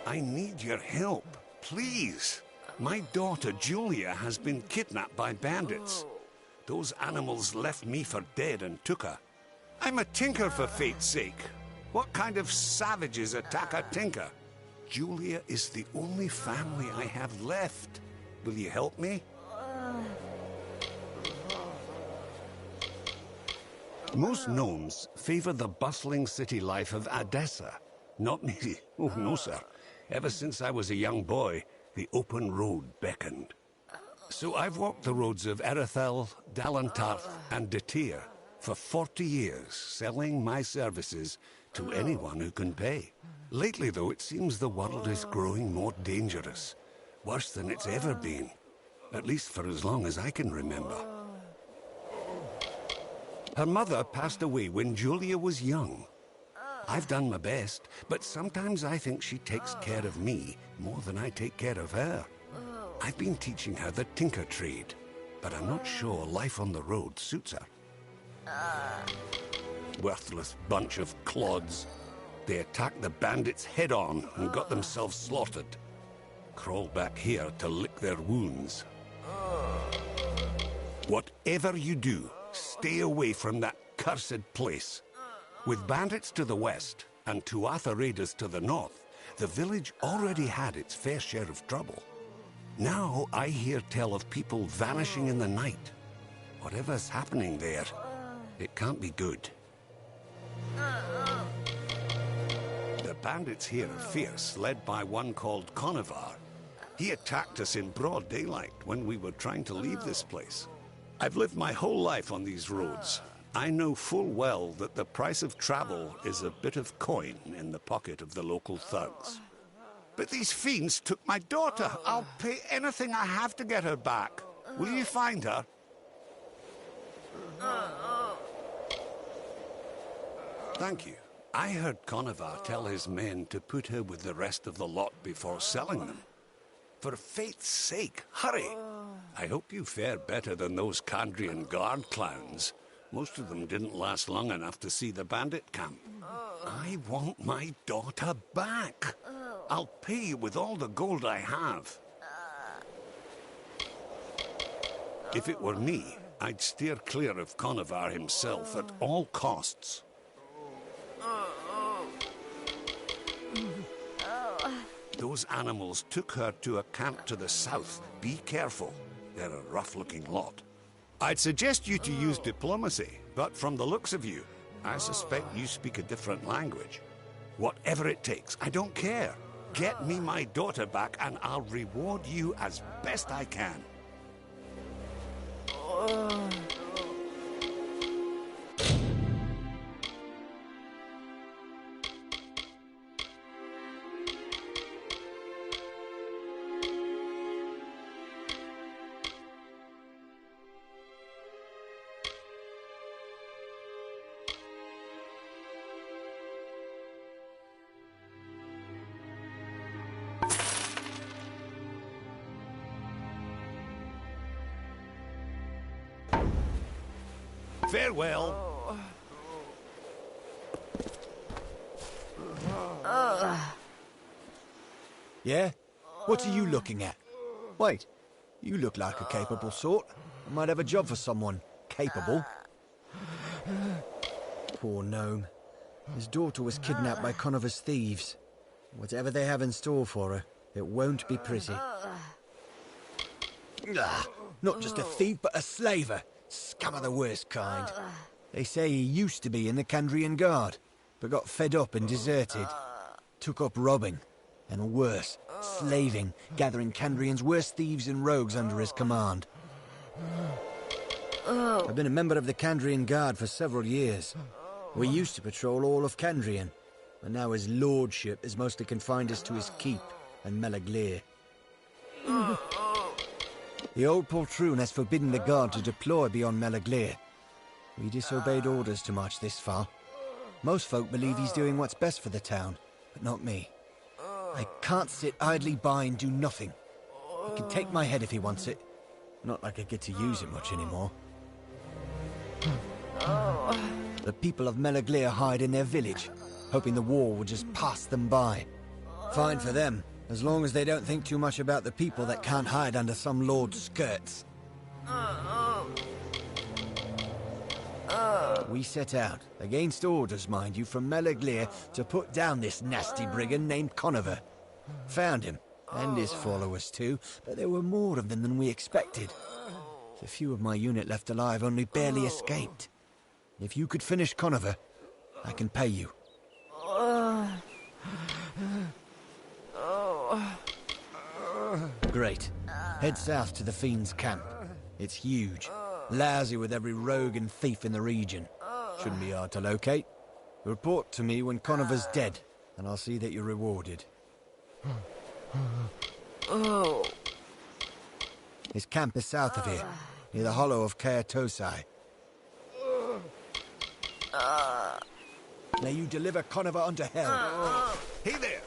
I need your help, please. My daughter Julia has been kidnapped by bandits. Those animals left me for dead and took her. I'm a tinker, for fate's sake. What kind of savages attack a tinker? Julia is the only family I have left. Will you help me? Most gnomes favor the bustling city life of Odessa. Not me. Oh, no, sir. Ever since I was a young boy, the open road beckoned. So I've walked the roads of Erethel, Dalantarth, and Detir for 40 years, selling my services to anyone who can pay. Lately, though, it seems the world is growing more dangerous. Worse than it's ever been. At least for as long as I can remember. Her mother passed away when Julia was young. I've done my best, but sometimes I think she takes care of me more than I take care of her. I've been teaching her the tinker trade, but I'm not sure life on the road suits her. Worthless bunch of clods. They attacked the bandits head-on and got themselves slaughtered. Crawl back here to lick their wounds. Whatever you do, stay away from that cursed place. With bandits to the west and Tuatha raiders to the north, the village already had its fair share of trouble. Now I hear tell of people vanishing in the night. Whatever's happening there, it can't be good. The bandits here are fierce, led by one called Conovar. He attacked us in broad daylight when we were trying to leave this place. I've lived my whole life on these roads. I know full well that the price of travel is a bit of coin in the pocket of the local thugs. But these fiends took my daughter. I'll pay anything I have to get her back. Will you find her? Thank you. I heard Conovar tell his men to put her with the rest of the lot before selling them. For fate's sake, hurry! I hope you fare better than those Kandrian guard clowns. Most of them didn't last long enough to see the bandit camp. I want my daughter back. I'll pay you with all the gold I have. If it were me, I'd steer clear of Conovar himself at all costs. Those animals took her to a camp to the south. Be careful. They're a rough-looking lot. I'd suggest you to use diplomacy, but from the looks of you, I suspect you speak a different language. Whatever it takes, I don't care. Get me my daughter back and I'll reward you as best I can. Farewell. Yeah? What are you looking at? Wait, you look like a capable sort. I might have a job for someone capable. Poor gnome. His daughter was kidnapped by Conover's thieves. Whatever they have in store for her, it won't be pretty. Not just a thief, but a slaver. Scum of the worst kind. They say he used to be in the Candrian Guard, but got fed up and deserted. Took up robbing, and worse, slaving, gathering Candrian's worst thieves and rogues under his command. I've been a member of the Candrian Guard for several years. We used to patrol all of Candrian, but now his lordship is mostly confined us to his keep and Melaglir. The old poltroon has forbidden the Guard to deploy beyond Melaglir. We disobeyed orders to march this far. Most folk believe he's doing what's best for the town, but not me. I can't sit idly by and do nothing. He can take my head if he wants it. Not like I get to use it much anymore. The people of Melaglir hide in their village, hoping the war will just pass them by. Fine for them, as long as they don't think too much about the people that can't hide under some lord's skirts. We set out, against orders, mind you, from Melaglir to put down this nasty brigand named Conover. Found him, and his followers too, but there were more of them than we expected. The few of my unit left alive only barely escaped. If you could finish Conover, I can pay you. Great. Head south to the Fiend's camp. It's huge. Lousy with every rogue and thief in the region. Shouldn't be hard to locate. Report to me when Conover's dead, and I'll see that you're rewarded. His camp is south of here, near the hollow of Kaatosai. May you deliver Conover unto hell. Hey there!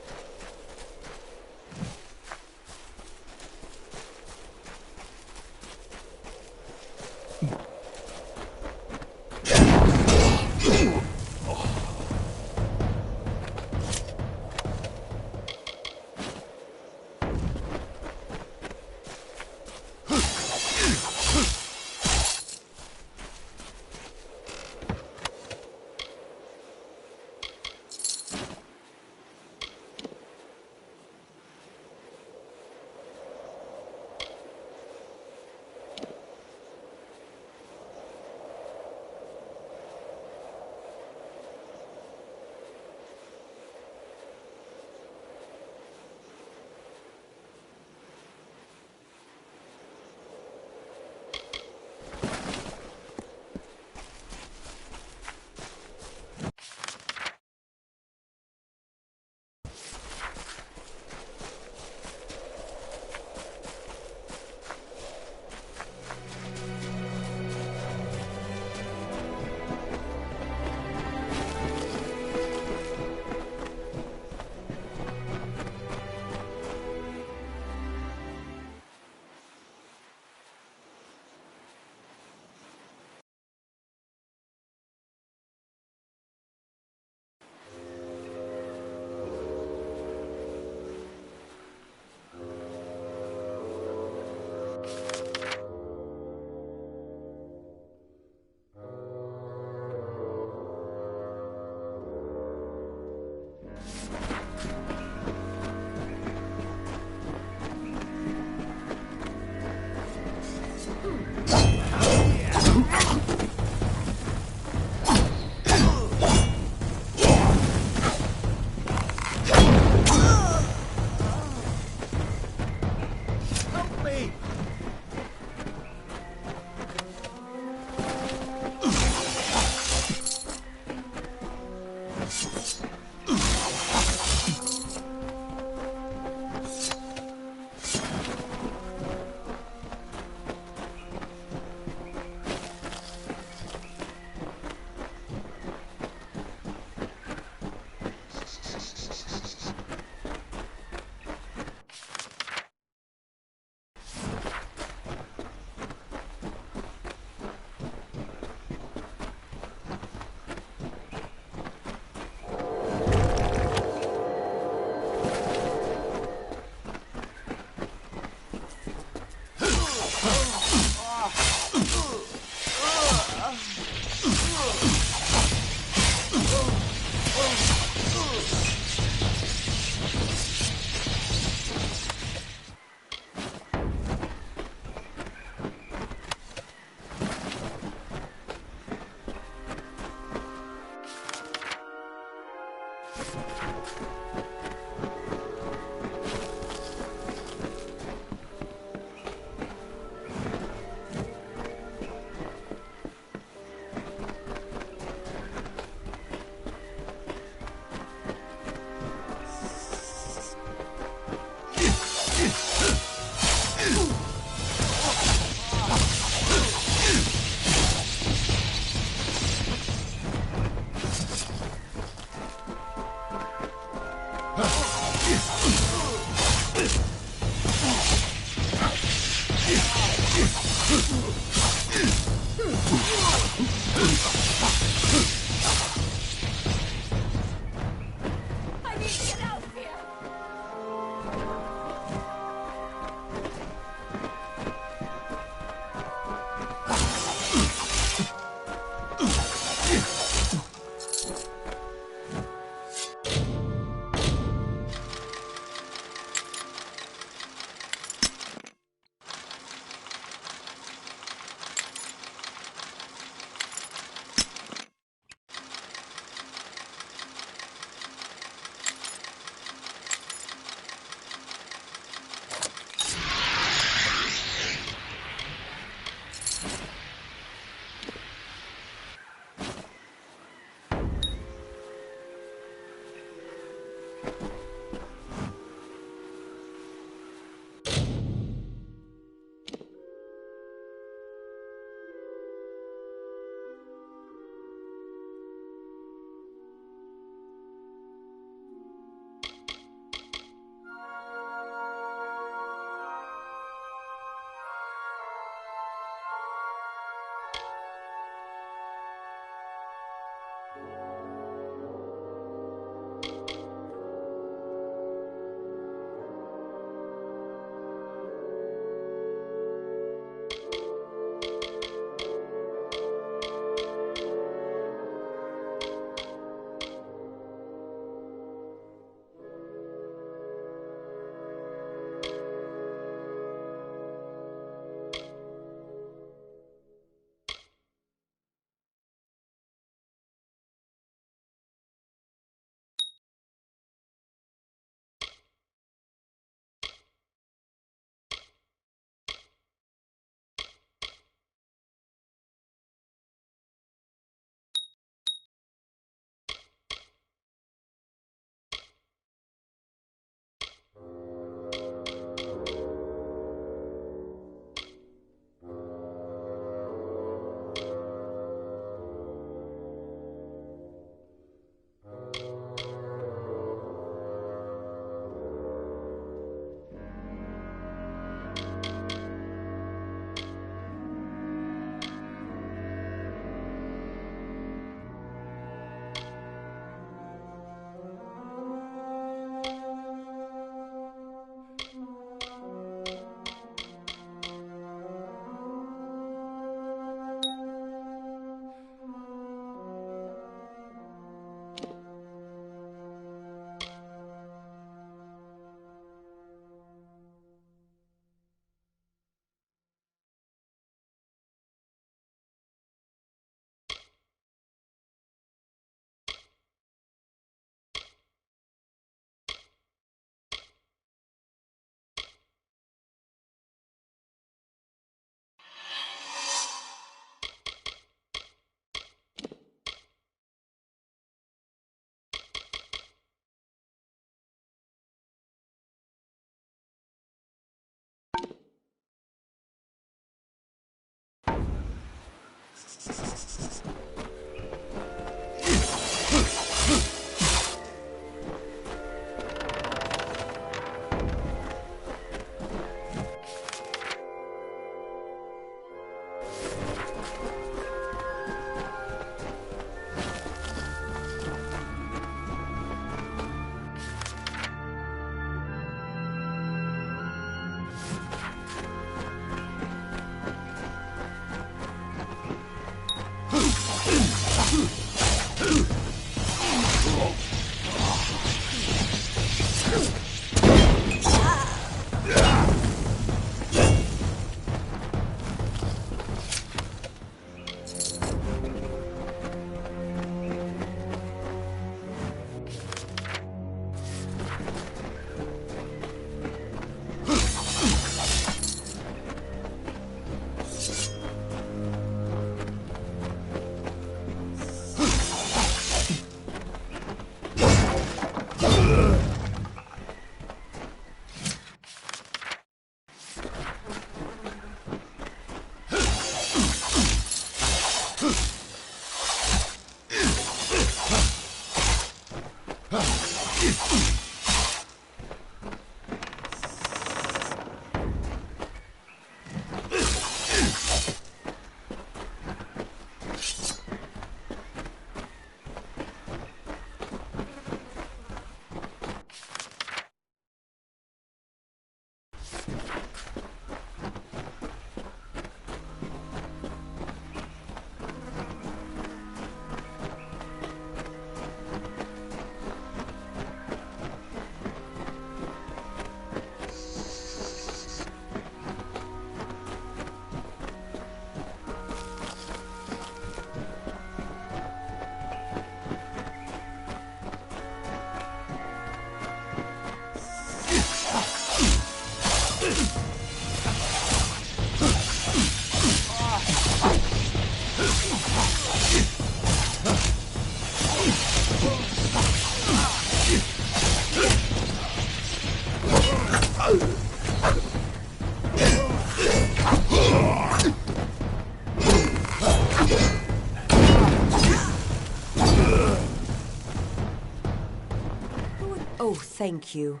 Oh, thank you.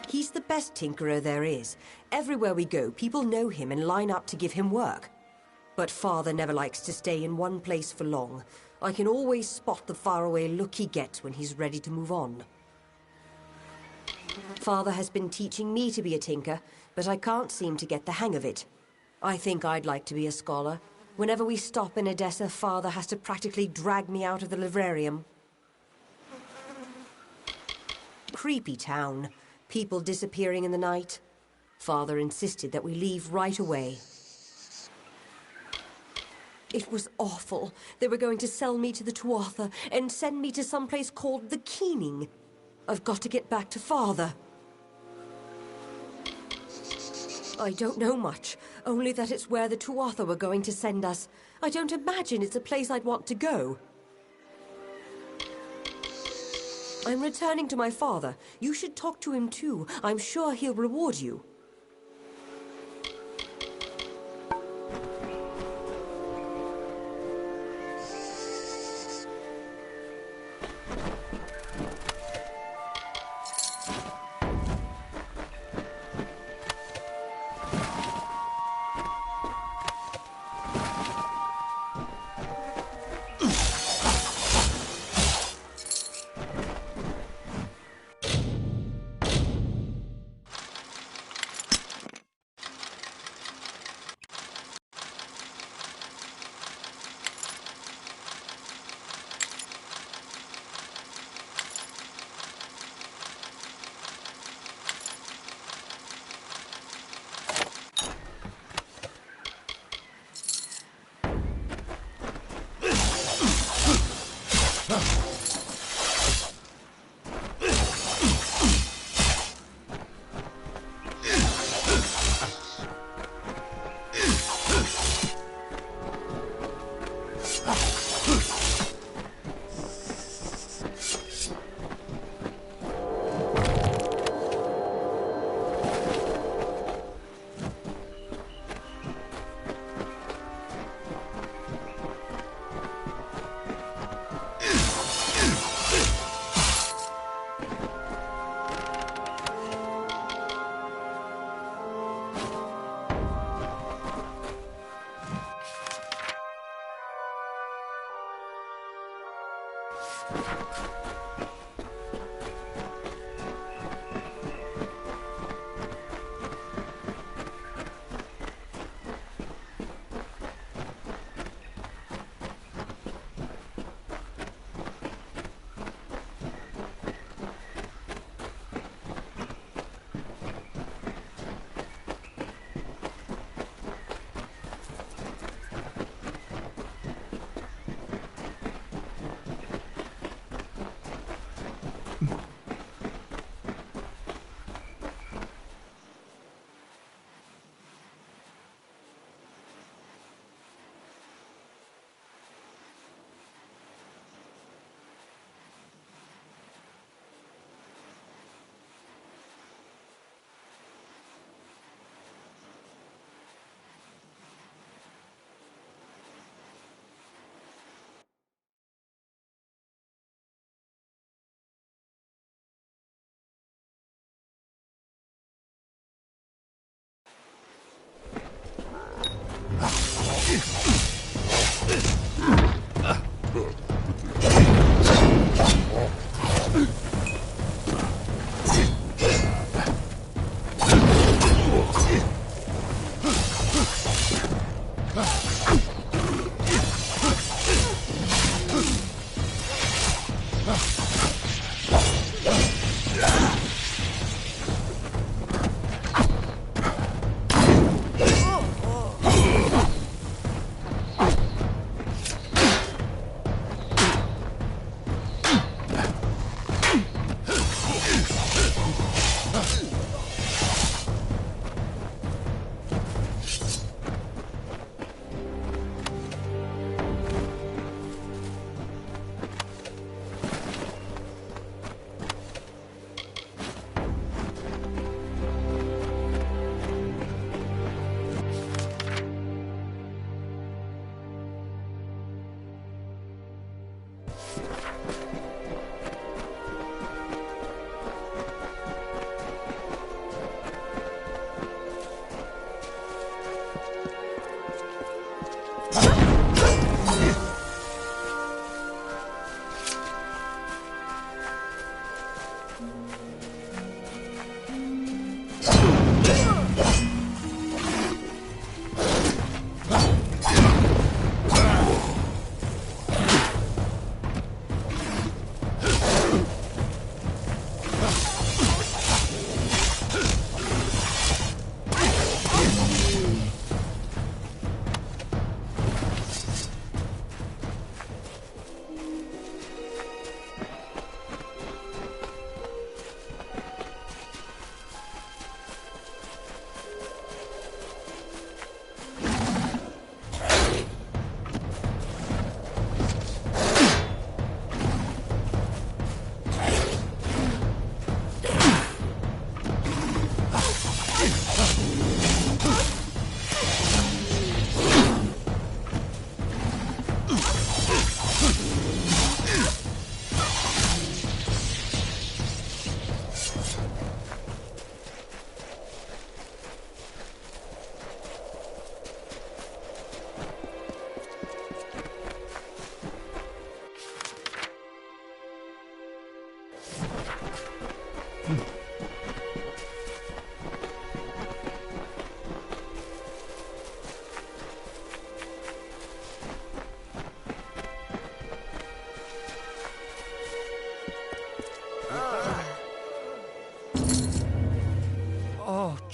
He's the best tinkerer there is. Everywhere we go, people know him and line up to give him work. But Father never likes to stay in one place for long. I can always spot the faraway look he gets when he's ready to move on. Father has been teaching me to be a tinker, but I can't seem to get the hang of it. I think I'd like to be a scholar. Whenever we stop in Edessa, Father has to practically drag me out of the librarium. Creepy town. People disappearing in the night. Father insisted that we leave right away. It was awful. They were going to sell me to the Tuatha and send me to some place called the Keening. I've got to get back to Father. I don't know much, only that it's where the Tuatha were going to send us. I don't imagine it's a place I'd want to go. I'm returning to my father. You should talk to him too. I'm sure he'll reward you.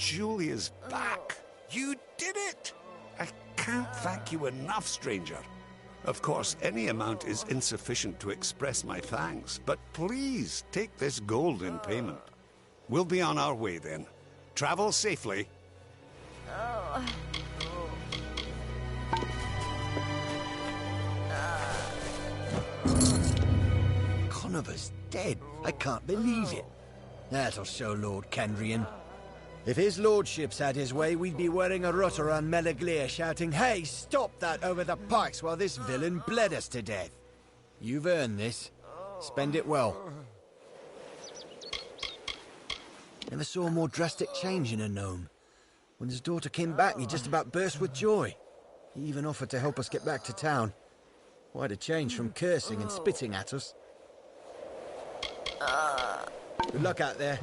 Julia's back. You did it! I can't thank you enough, stranger. Of course, any amount is insufficient to express my thanks, but please take this gold in payment. We'll be on our way then. Travel safely. Conover's dead. I can't believe it. That'll show Lord Kendrian. If his lordship's had his way, we'd be wearing a rut around Melaglir shouting, "Hey, stop that!" over the pikes while this villain bled us to death. You've earned this. Spend it well. Never saw a more drastic change in a gnome. When his daughter came back, he just about burst with joy. He even offered to help us get back to town. Quite a change from cursing and spitting at us. Good luck out there.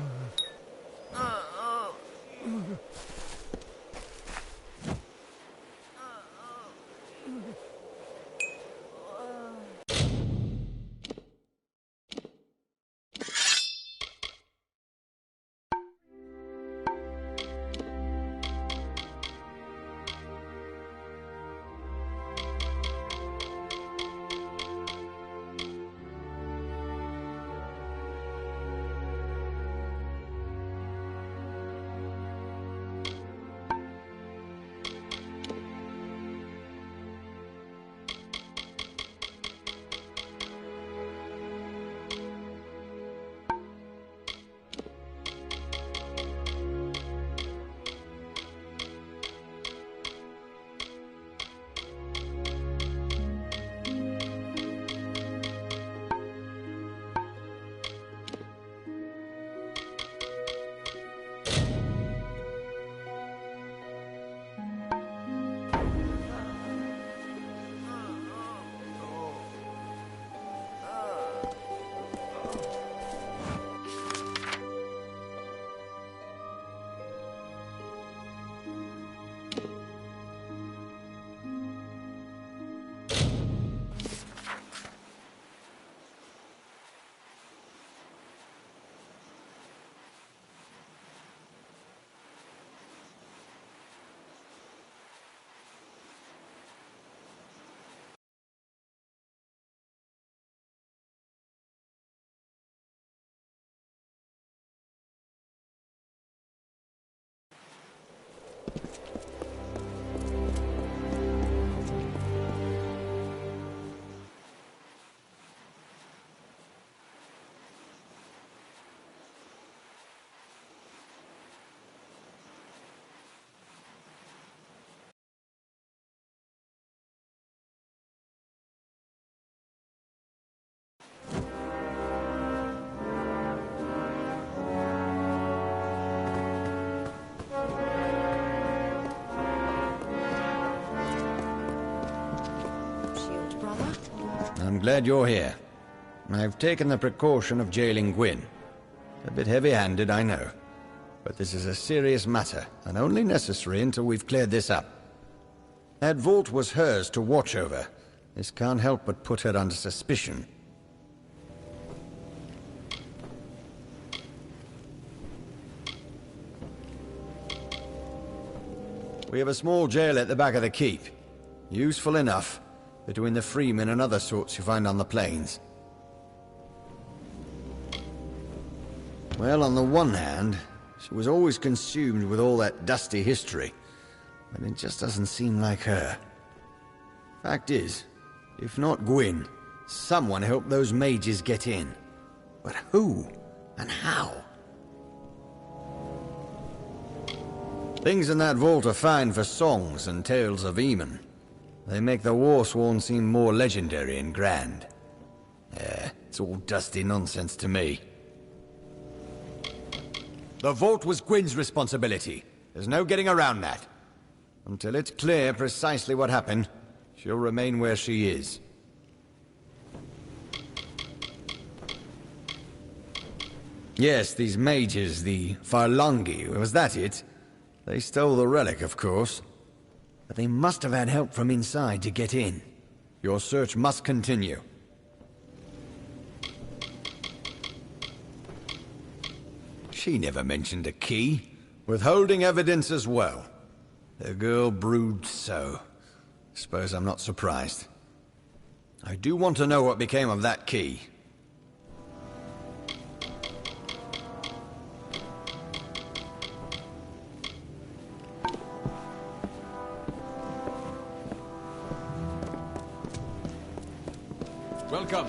I'm glad you're here. I've taken the precaution of jailing Gwyn. A bit heavy-handed, I know. But this is a serious matter, and only necessary until we've cleared this up. That vault was hers to watch over. This can't help but put her under suspicion. We have a small jail at the back of the keep. Useful enough, between the freemen and other sorts you find on the plains. Well, on the one hand, she was always consumed with all that dusty history, but it just doesn't seem like her. Fact is, if not Gwyn, someone helped those mages get in. But who? And how? Things in that vault are fine for songs and tales of Eamon. They make the Warsworn seem more legendary and grand. It's all dusty nonsense to me. The vault was Gwyn's responsibility. There's no getting around that. Until it's clear precisely what happened, she'll remain where she is. Yes, these mages, the Farlangi, was that it? They stole the relic, of course. But they must have had help from inside to get in. Your search must continue. She never mentioned a key. Withholding evidence as well. The girl brooded so. Suppose I'm not surprised. I do want to know what became of that key. Welcome.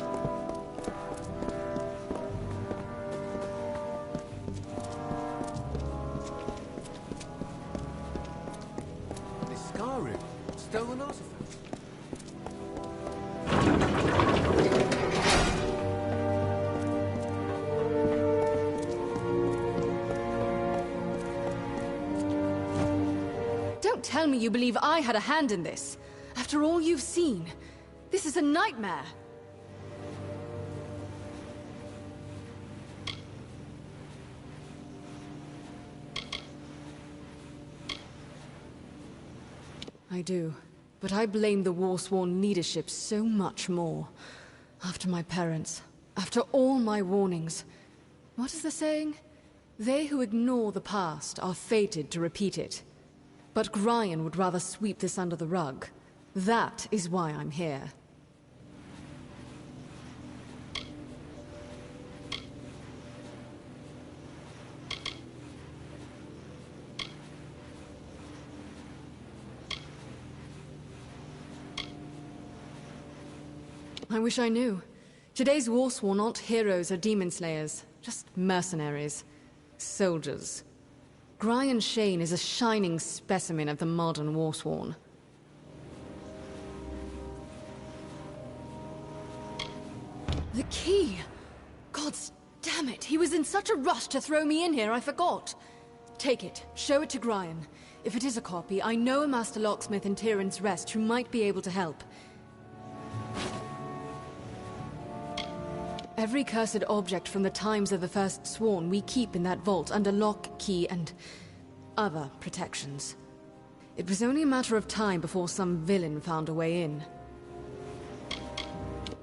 This scar room. Stolen artifact. Don't tell me you believe I had a hand in this. After all you've seen, this is a nightmare. I do, but I blame the Warsworn leadership so much more. After my parents, after all my warnings. What is the saying? They who ignore the past are fated to repeat it. But Gryan would rather sweep this under the rug. That is why I'm here. I wish I knew. Today's Warsworn aren't heroes or demon slayers, just mercenaries. Soldiers. Gryan Shane is a shining specimen of the modern Warsworn. The key! Gods damn it, he was in such a rush to throw me in here, I forgot. Take it, show it to Gryan. If it is a copy, I know a Master Locksmith in Tyrion's Rest who might be able to help. Every cursed object from the times of the First Sworn we keep in that vault under lock, key, and other protections. It was only a matter of time before some villain found a way in.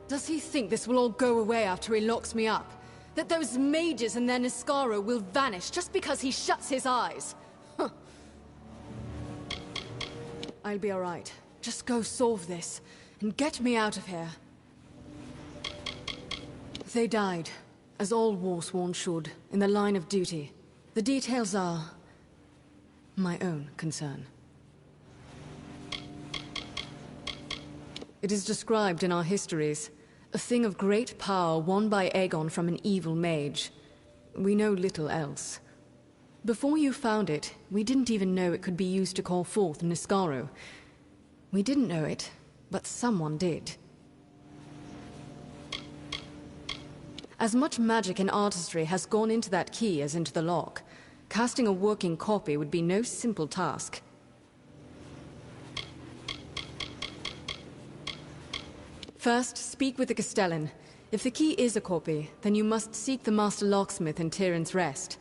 Does he think this will all go away after he locks me up? That those mages and their Niskaro will vanish just because he shuts his eyes? Huh. I'll be alright. Just go solve this, and get me out of here. They died, as all Warsworn should, in the line of duty. The details are my own concern. It is described in our histories, a thing of great power won by Aegon from an evil mage. We know little else. Before you found it, we didn't even know it could be used to call forth Niskaro. We didn't know it, but someone did. As much magic and artistry has gone into that key as into the lock. Casting a working copy would be no simple task. First, speak with the Castellan. If the key is a copy, then you must seek the Master Locksmith in Tyrion's Rest.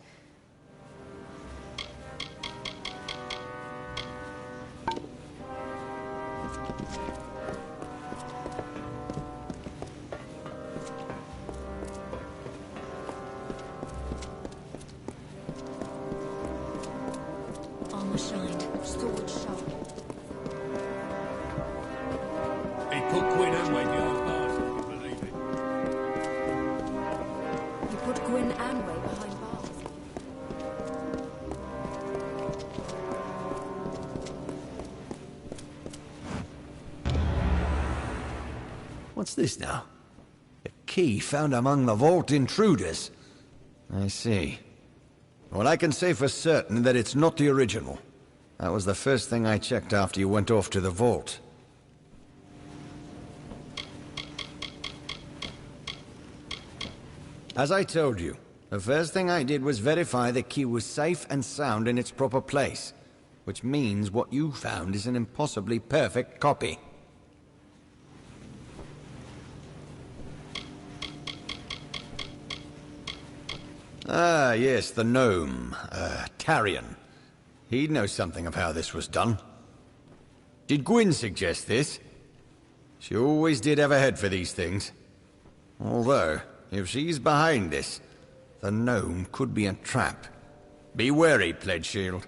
Armor shined, sword sharp. He put Quinn Amway behind bars, if you believe it. He put Gwyn Anway behind bars. What's this now? A key found among the vault intruders. I see. Well, I can say for certain that it's not the original. That was the first thing I checked after you went off to the vault. As I told you, the first thing I did was verify the key was safe and sound in its proper place. Which means what you found is an impossibly perfect copy. Ah, yes, the gnome. Tarion. He'd know something of how this was done. Did Gwyn suggest this? She always did have a head for these things. Although, if she's behind this, the gnome could be a trap. Be wary, Pledge Shield.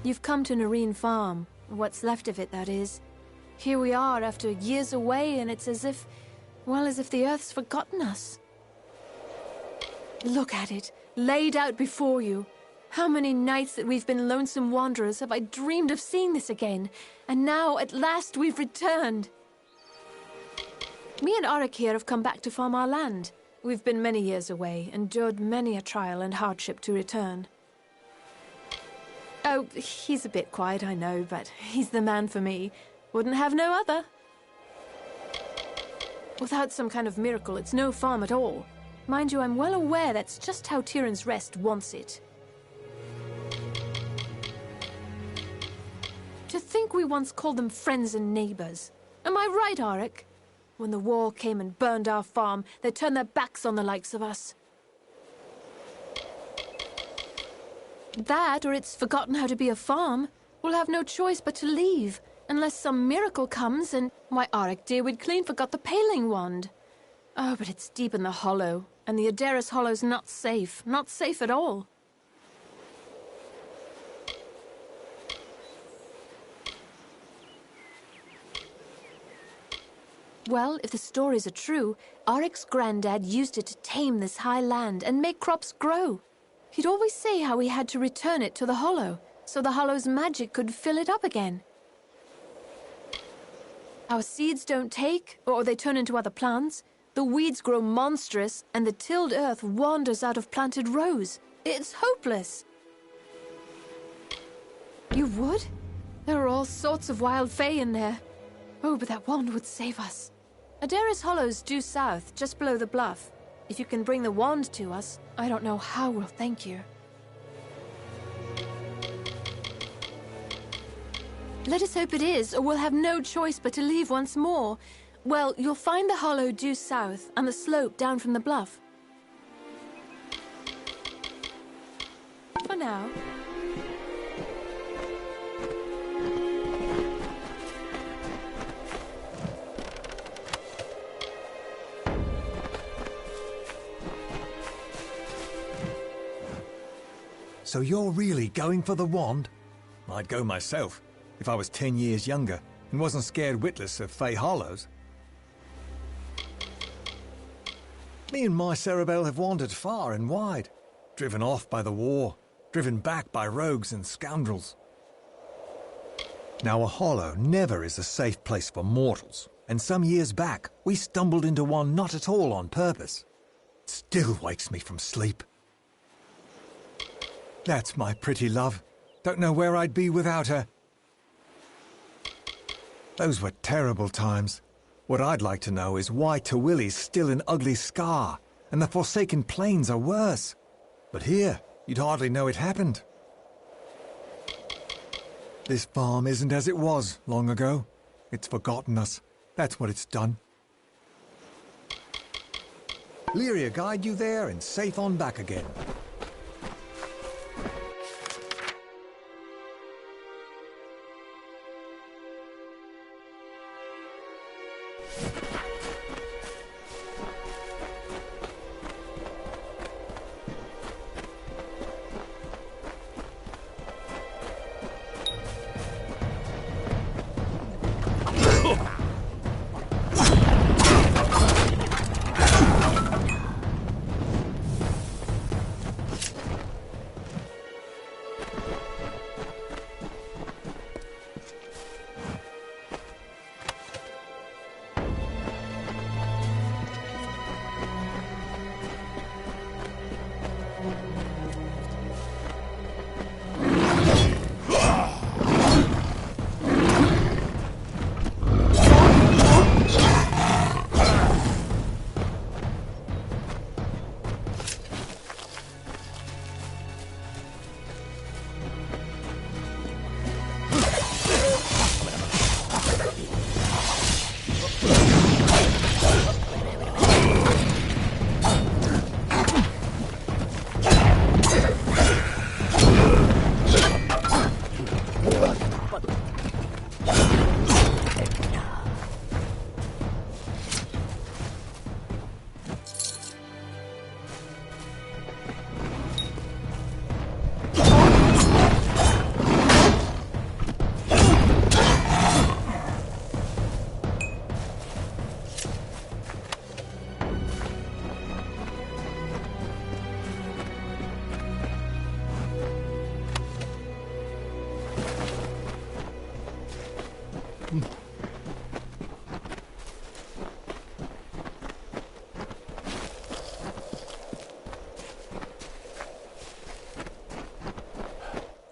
You've come to Nareen Farm. What's left of it, that is. Here we are after years away, and it's as if... well, as if the Earth's forgotten us. Look at it, laid out before you. How many nights that we've been lonesome wanderers have I dreamed of seeing this again, and now, at last, we've returned. Me and Arik here have come back to farm our land. We've been many years away, endured many a trial and hardship to return. Oh, he's a bit quiet, I know, but he's the man for me. Wouldn't have no other. Without some kind of miracle, it's no farm at all. Mind you, I'm well aware that's just how Tyrion's Rest wants it. To think we once called them friends and neighbors. Am I right, Arik? When the war came and burned our farm, they turned their backs on the likes of us. That, or it's forgotten how to be a farm. We'll have no choice but to leave, unless some miracle comes and... Why, Arik dear, we'd clean forgot the paling wand. Oh, but it's deep in the hollow, and the Adaris Hollow's not safe at all. Well, if the stories are true, Arik's granddad used it to tame this high land and make crops grow. He'd always say how he had to return it to the hollow, so the hollow's magic could fill it up again. Our seeds don't take, or they turn into other plants. The weeds grow monstrous, and the tilled earth wanders out of planted rows. It's hopeless. You would? There are all sorts of wild fae in there. Oh, but that wand would save us. Adaris Hollow's due south, just below the bluff. If you can bring the wand to us, I don't know how we'll thank you. Let us hope it is, or we'll have no choice but to leave once more. Well, you'll find the hollow due south, and the slope down from the bluff. For now. So you're really going for the wand? I'd go myself, if I was 10 years younger and wasn't scared witless of Fey Hollows. Me and my Cerebel have wandered far and wide, driven off by the war, driven back by rogues and scoundrels. Now a hollow never is a safe place for mortals, and some years back we stumbled into one not at all on purpose. It still wakes me from sleep. That's my pretty love. Don't know where I'd be without her. Those were terrible times. What I'd like to know is why Tawilli's still an ugly scar, and the Forsaken Plains are worse. But here, you'd hardly know it happened. This farm isn't as it was long ago. It's forgotten us. That's what it's done. Lyria guide you there and safe on back again.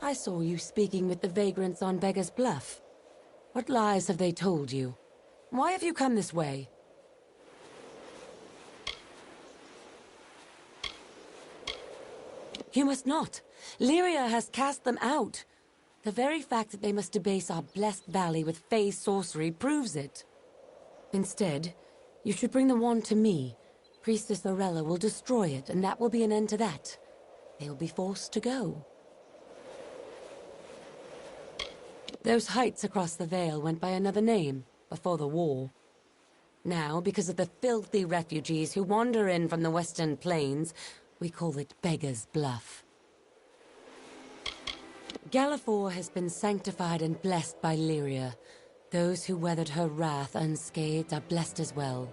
I saw you speaking with the vagrants on Beggar's Bluff. What lies have they told you? Why have you come this way? You must not. Lyria has cast them out. The very fact that they must debase our blessed valley with fey sorcery proves it. Instead, you should bring the wand to me. Priestess Orella will destroy it, and that will be an end to that. They will be forced to go. Those heights across the Vale went by another name before the war. Now, because of the filthy refugees who wander in from the western plains, we call it Beggar's Bluff. Galafor has been sanctified and blessed by Lyria. Those who weathered her wrath unscathed are blessed as well.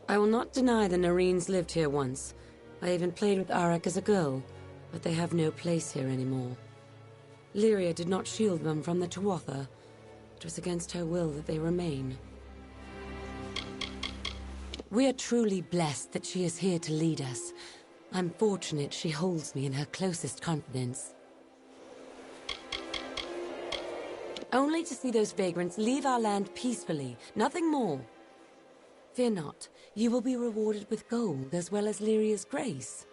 I will not deny the Nareens lived here once. I even played with Arak as a girl, but they have no place here anymore. Lyria did not shield them from the Tuatha. It was against her will that they remain. We are truly blessed that she is here to lead us. I'm fortunate she holds me in her closest confidence. Only to see those vagrants leave our land peacefully, nothing more. Fear not, you will be rewarded with gold as well as Lyria's grace.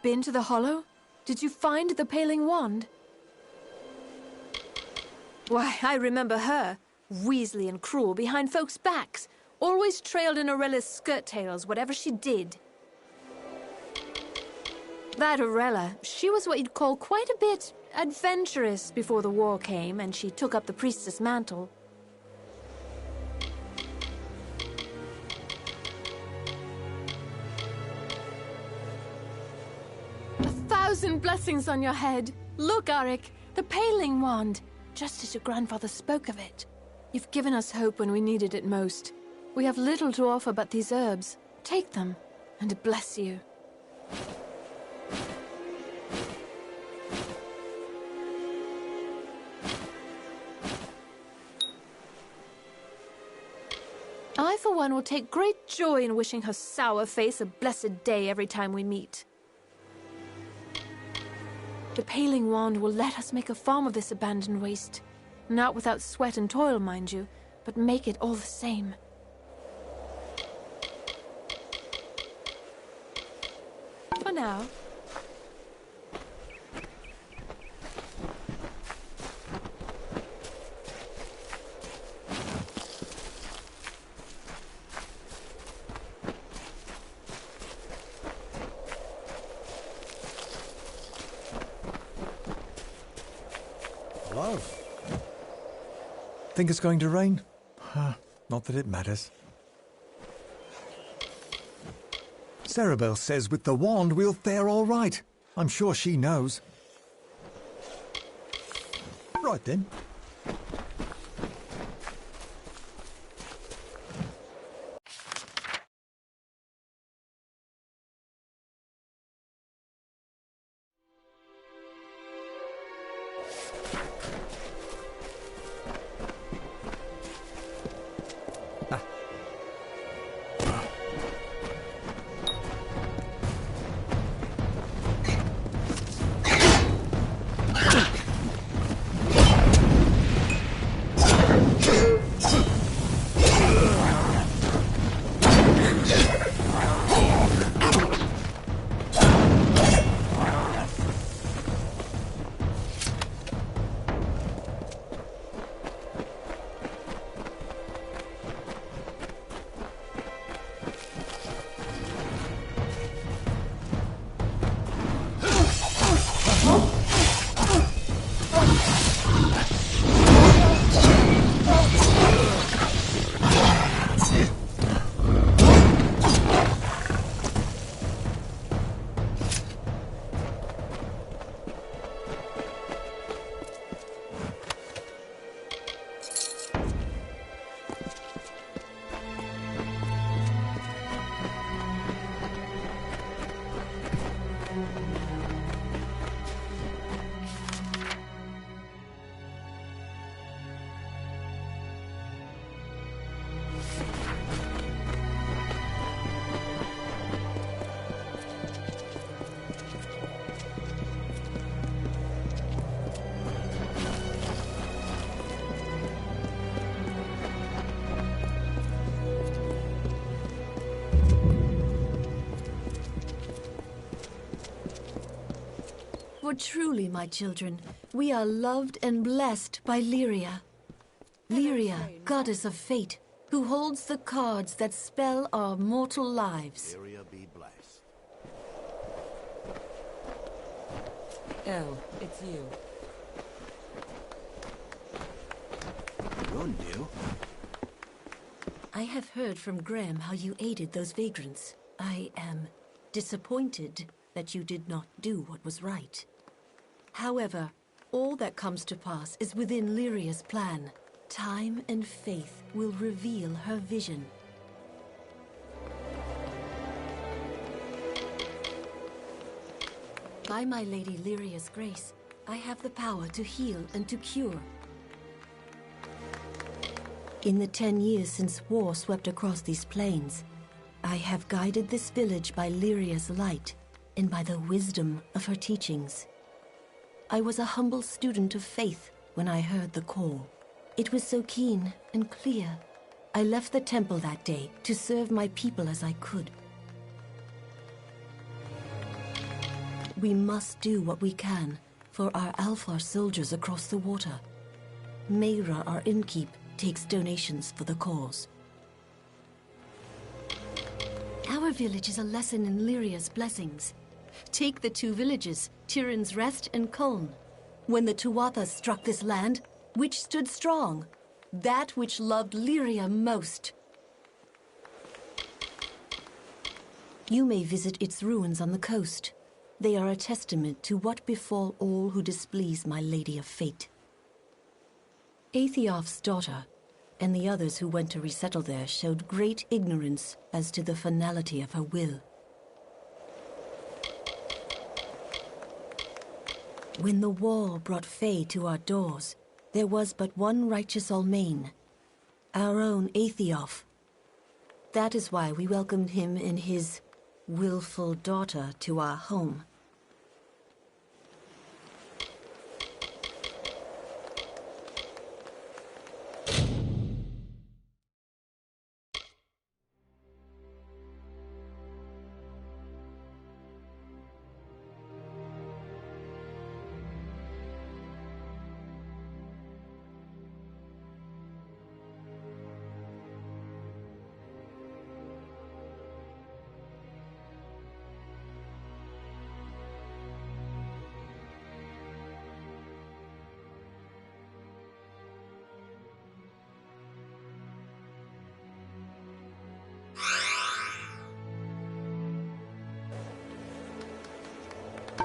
been to the Hollow? Did you find the Paling Wand? Why, I remember her. Weaselly and cruel behind folks' backs. Always trailed in Aurella's skirt tails, whatever she did. That Aurella, she was what you'd call quite a bit adventurous before the war came and she took up the priestess mantle. A thousand blessings on your head. Look, Arik, the Paling Wand, just as your grandfather spoke of it. You've given us hope when we needed it most. We have little to offer but these herbs. Take them, and bless you. I, for one, will take great joy in wishing her sour face a blessed day every time we meet. The Paling Wand will let us make a farm of this abandoned waste. Not without sweat and toil, mind you, but make it all the same. For now. Hello. Think it's going to rain? Not that it matters. Cerebel says with the wand we'll fare all right. I'm sure she knows. Right then. For truly, my children, we are loved and blessed by Lyria. Lyria, goddess of fate, who holds the cards that spell our mortal lives. Lyria be blessed. Oh, it's you. You're new. I have heard from Graham how you aided those vagrants. I am disappointed that you did not do what was right. However, all that comes to pass is within Lyria's plan. Time and faith will reveal her vision. By my Lady Lyria's grace, I have the power to heal and to cure. In the 10 years since war swept across these plains, I have guided this village by Lyria's light and by the wisdom of her teachings. I was a humble student of faith when I heard the call. It was so keen and clear. I left the temple that day to serve my people as I could. We must do what we can for our Alfar soldiers across the water. Mayra, our innkeep, takes donations for the cause. Our village is a lesson in Lyria's blessings. Take the two villages, Tirin's Rest and Koln. When the Tuathas struck this land, which stood strong? That which loved Lyria most. You may visit its ruins on the coast. They are a testament to what befall all who displease my Lady of Fate. Aethiof's daughter, and the others who went to resettle there, showed great ignorance as to the finality of her will. When the war brought Fae to our doors, there was but one righteous Almain, our own Aethiof. That is why we welcomed him and his willful daughter to our home.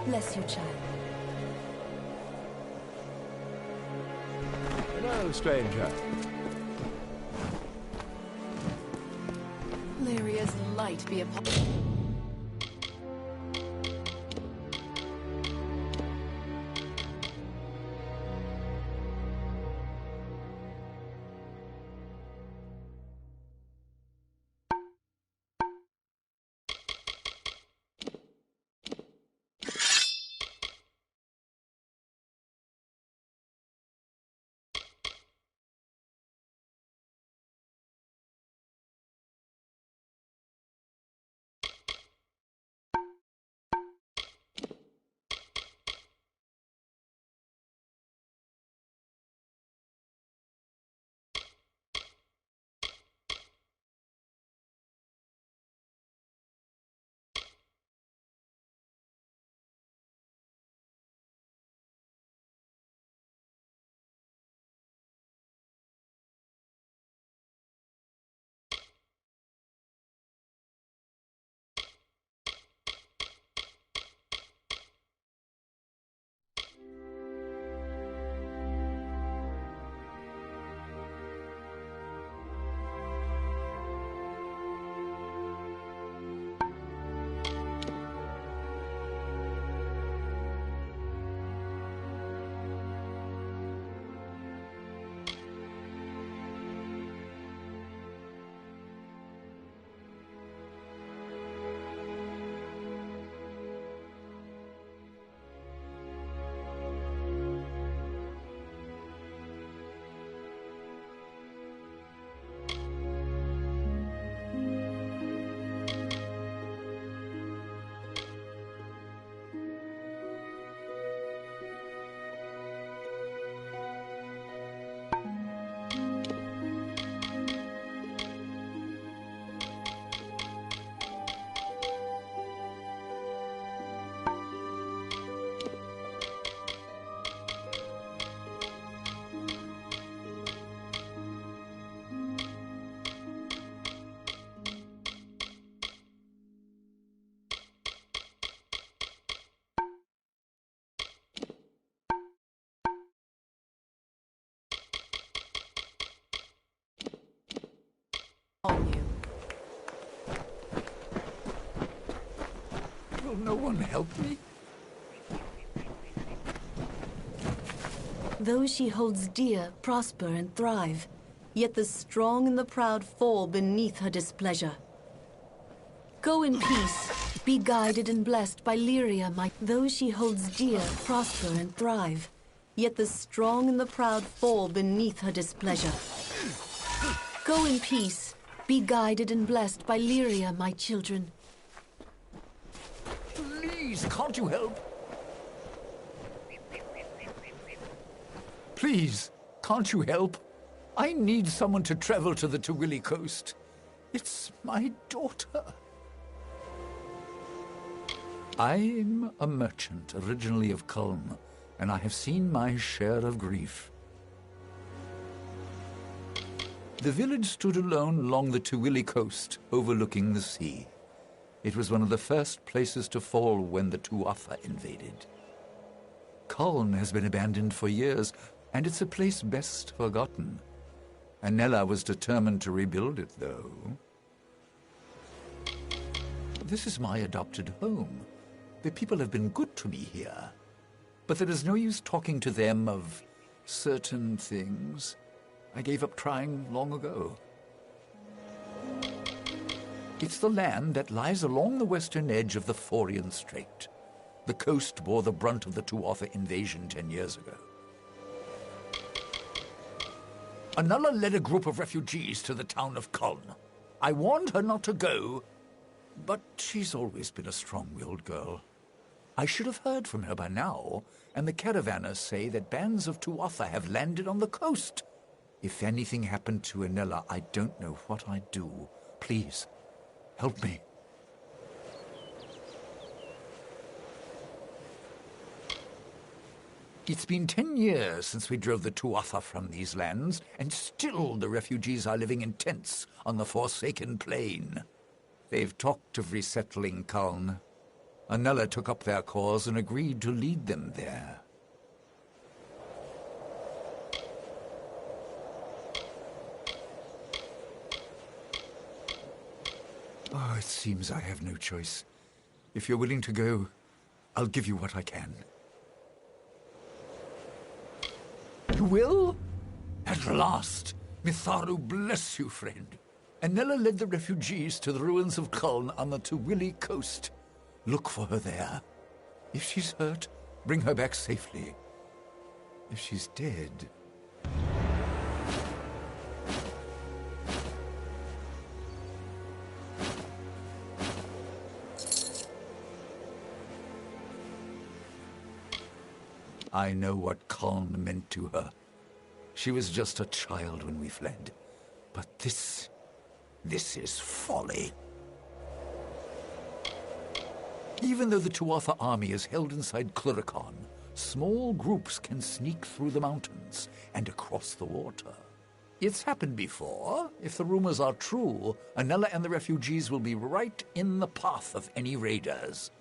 Bless you, child. Hello, stranger. Lyria's light be upon... Will no one help me? Those she holds dear prosper and thrive, yet the strong and the proud fall beneath her displeasure. Go in peace, be guided and blessed by Lyria, my... Those she holds dear prosper and thrive, yet the strong and the proud fall beneath her displeasure. Go in peace, be guided and blessed by Lyria, my children. Please, can't you help? Please, can't you help? I need someone to travel to the Tawili coast. It's my daughter. I'm a merchant, originally of Culm, and I have seen my share of grief. The village stood alone along the Tawili coast, overlooking the sea. It was one of the first places to fall when the Tuatha invaded. Culm has been abandoned for years, and it's a place best forgotten. Anella was determined to rebuild it, though. This is my adopted home. The people have been good to me here. But there is no use talking to them of certain things. I gave up trying long ago. It's the land that lies along the western edge of the Forian Strait. The coast bore the brunt of the Tuatha invasion 10 years ago. Anella led a group of refugees to the town of Culm. I warned her not to go, but she's always been a strong-willed girl. I should have heard from her by now, and the caravanners say that bands of Tuatha have landed on the coast. If anything happened to Anella, I don't know what I'd do. Please, help me. It's been 10 years since we drove the Tuatha from these lands, and still the refugees are living in tents on the Forsaken Plain. They've talked of resettling Culm. Anella took up their cause and agreed to lead them there. Oh, it seems I have no choice. If you're willing to go, I'll give you what I can. You will? At last! Mitharu bless you, friend. Anella led the refugees to the ruins of Culm on the Tawili coast. Look for her there. If she's hurt, bring her back safely. If she's dead... I know what Culm meant to her. She was just a child when we fled. But this is folly. Even though the Tuatha army is held inside Cluricon, small groups can sneak through the mountains and across the water. It's happened before. If the rumors are true, Anella and the refugees will be right in the path of any raiders.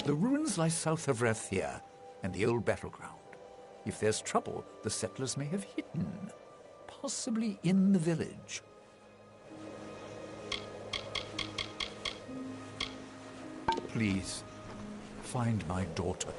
The ruins lie south of Rathia and the old battleground. If there's trouble, the settlers may have hidden, possibly in the village. Please, find my daughter.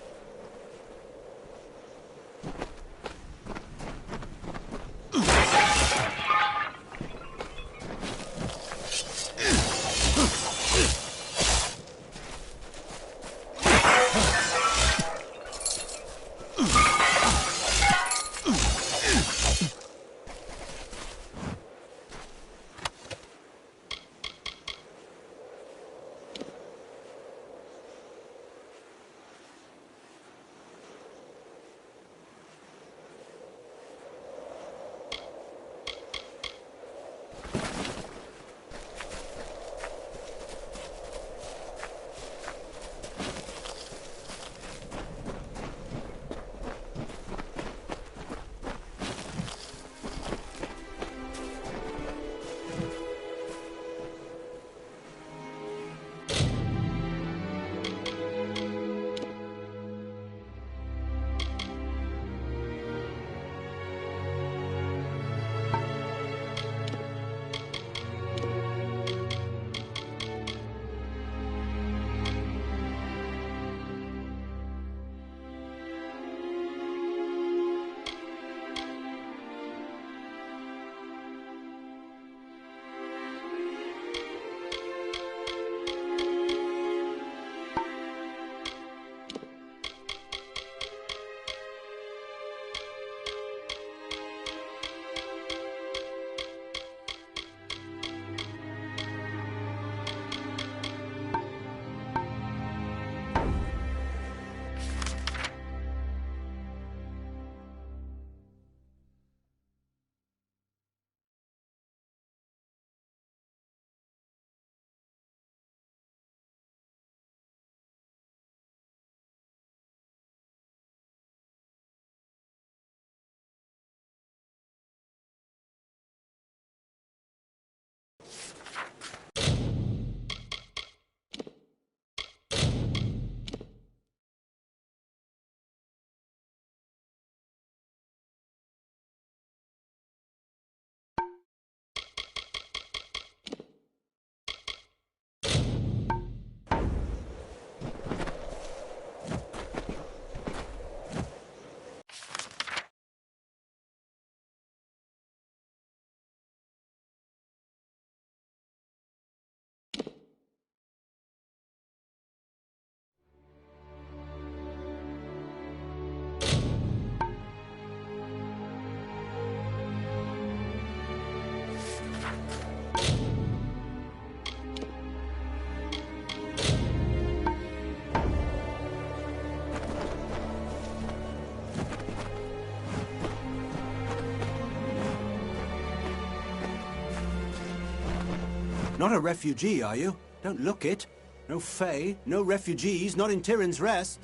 Not a refugee, are you? Don't look it. No Fae, no refugees, not in Tyrion's Rest.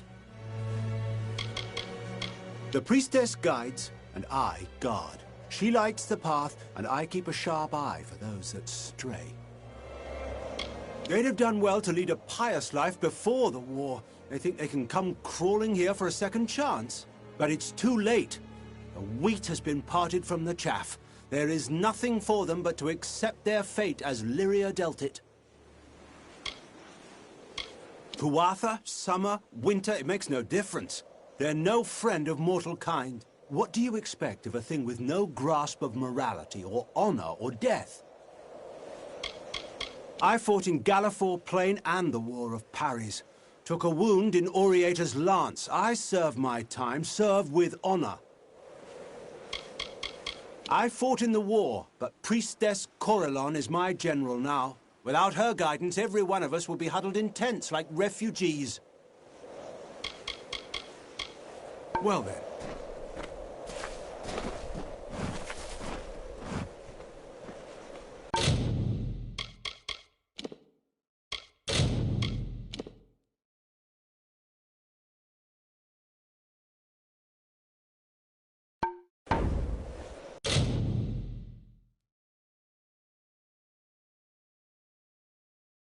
The priestess guides, and I guard. She lights the path, and I keep a sharp eye for those that stray. They'd have done well to lead a pious life before the war. They think they can come crawling here for a second chance. But it's too late. The wheat has been parted from the chaff. There is nothing for them but to accept their fate as Lyria dealt it. Tuatha, summer, winter, it makes no difference. They're no friend of mortal kind. What do you expect of a thing with no grasp of morality or honor or death? I fought in Gallifore Plain and the War of Paris. Took a wound in Oriata's lance. I served my time, served with honor. I fought in the war, but Priestess Corellon is my general now. Without her guidance, every one of us will be huddled in tents like refugees. Well then,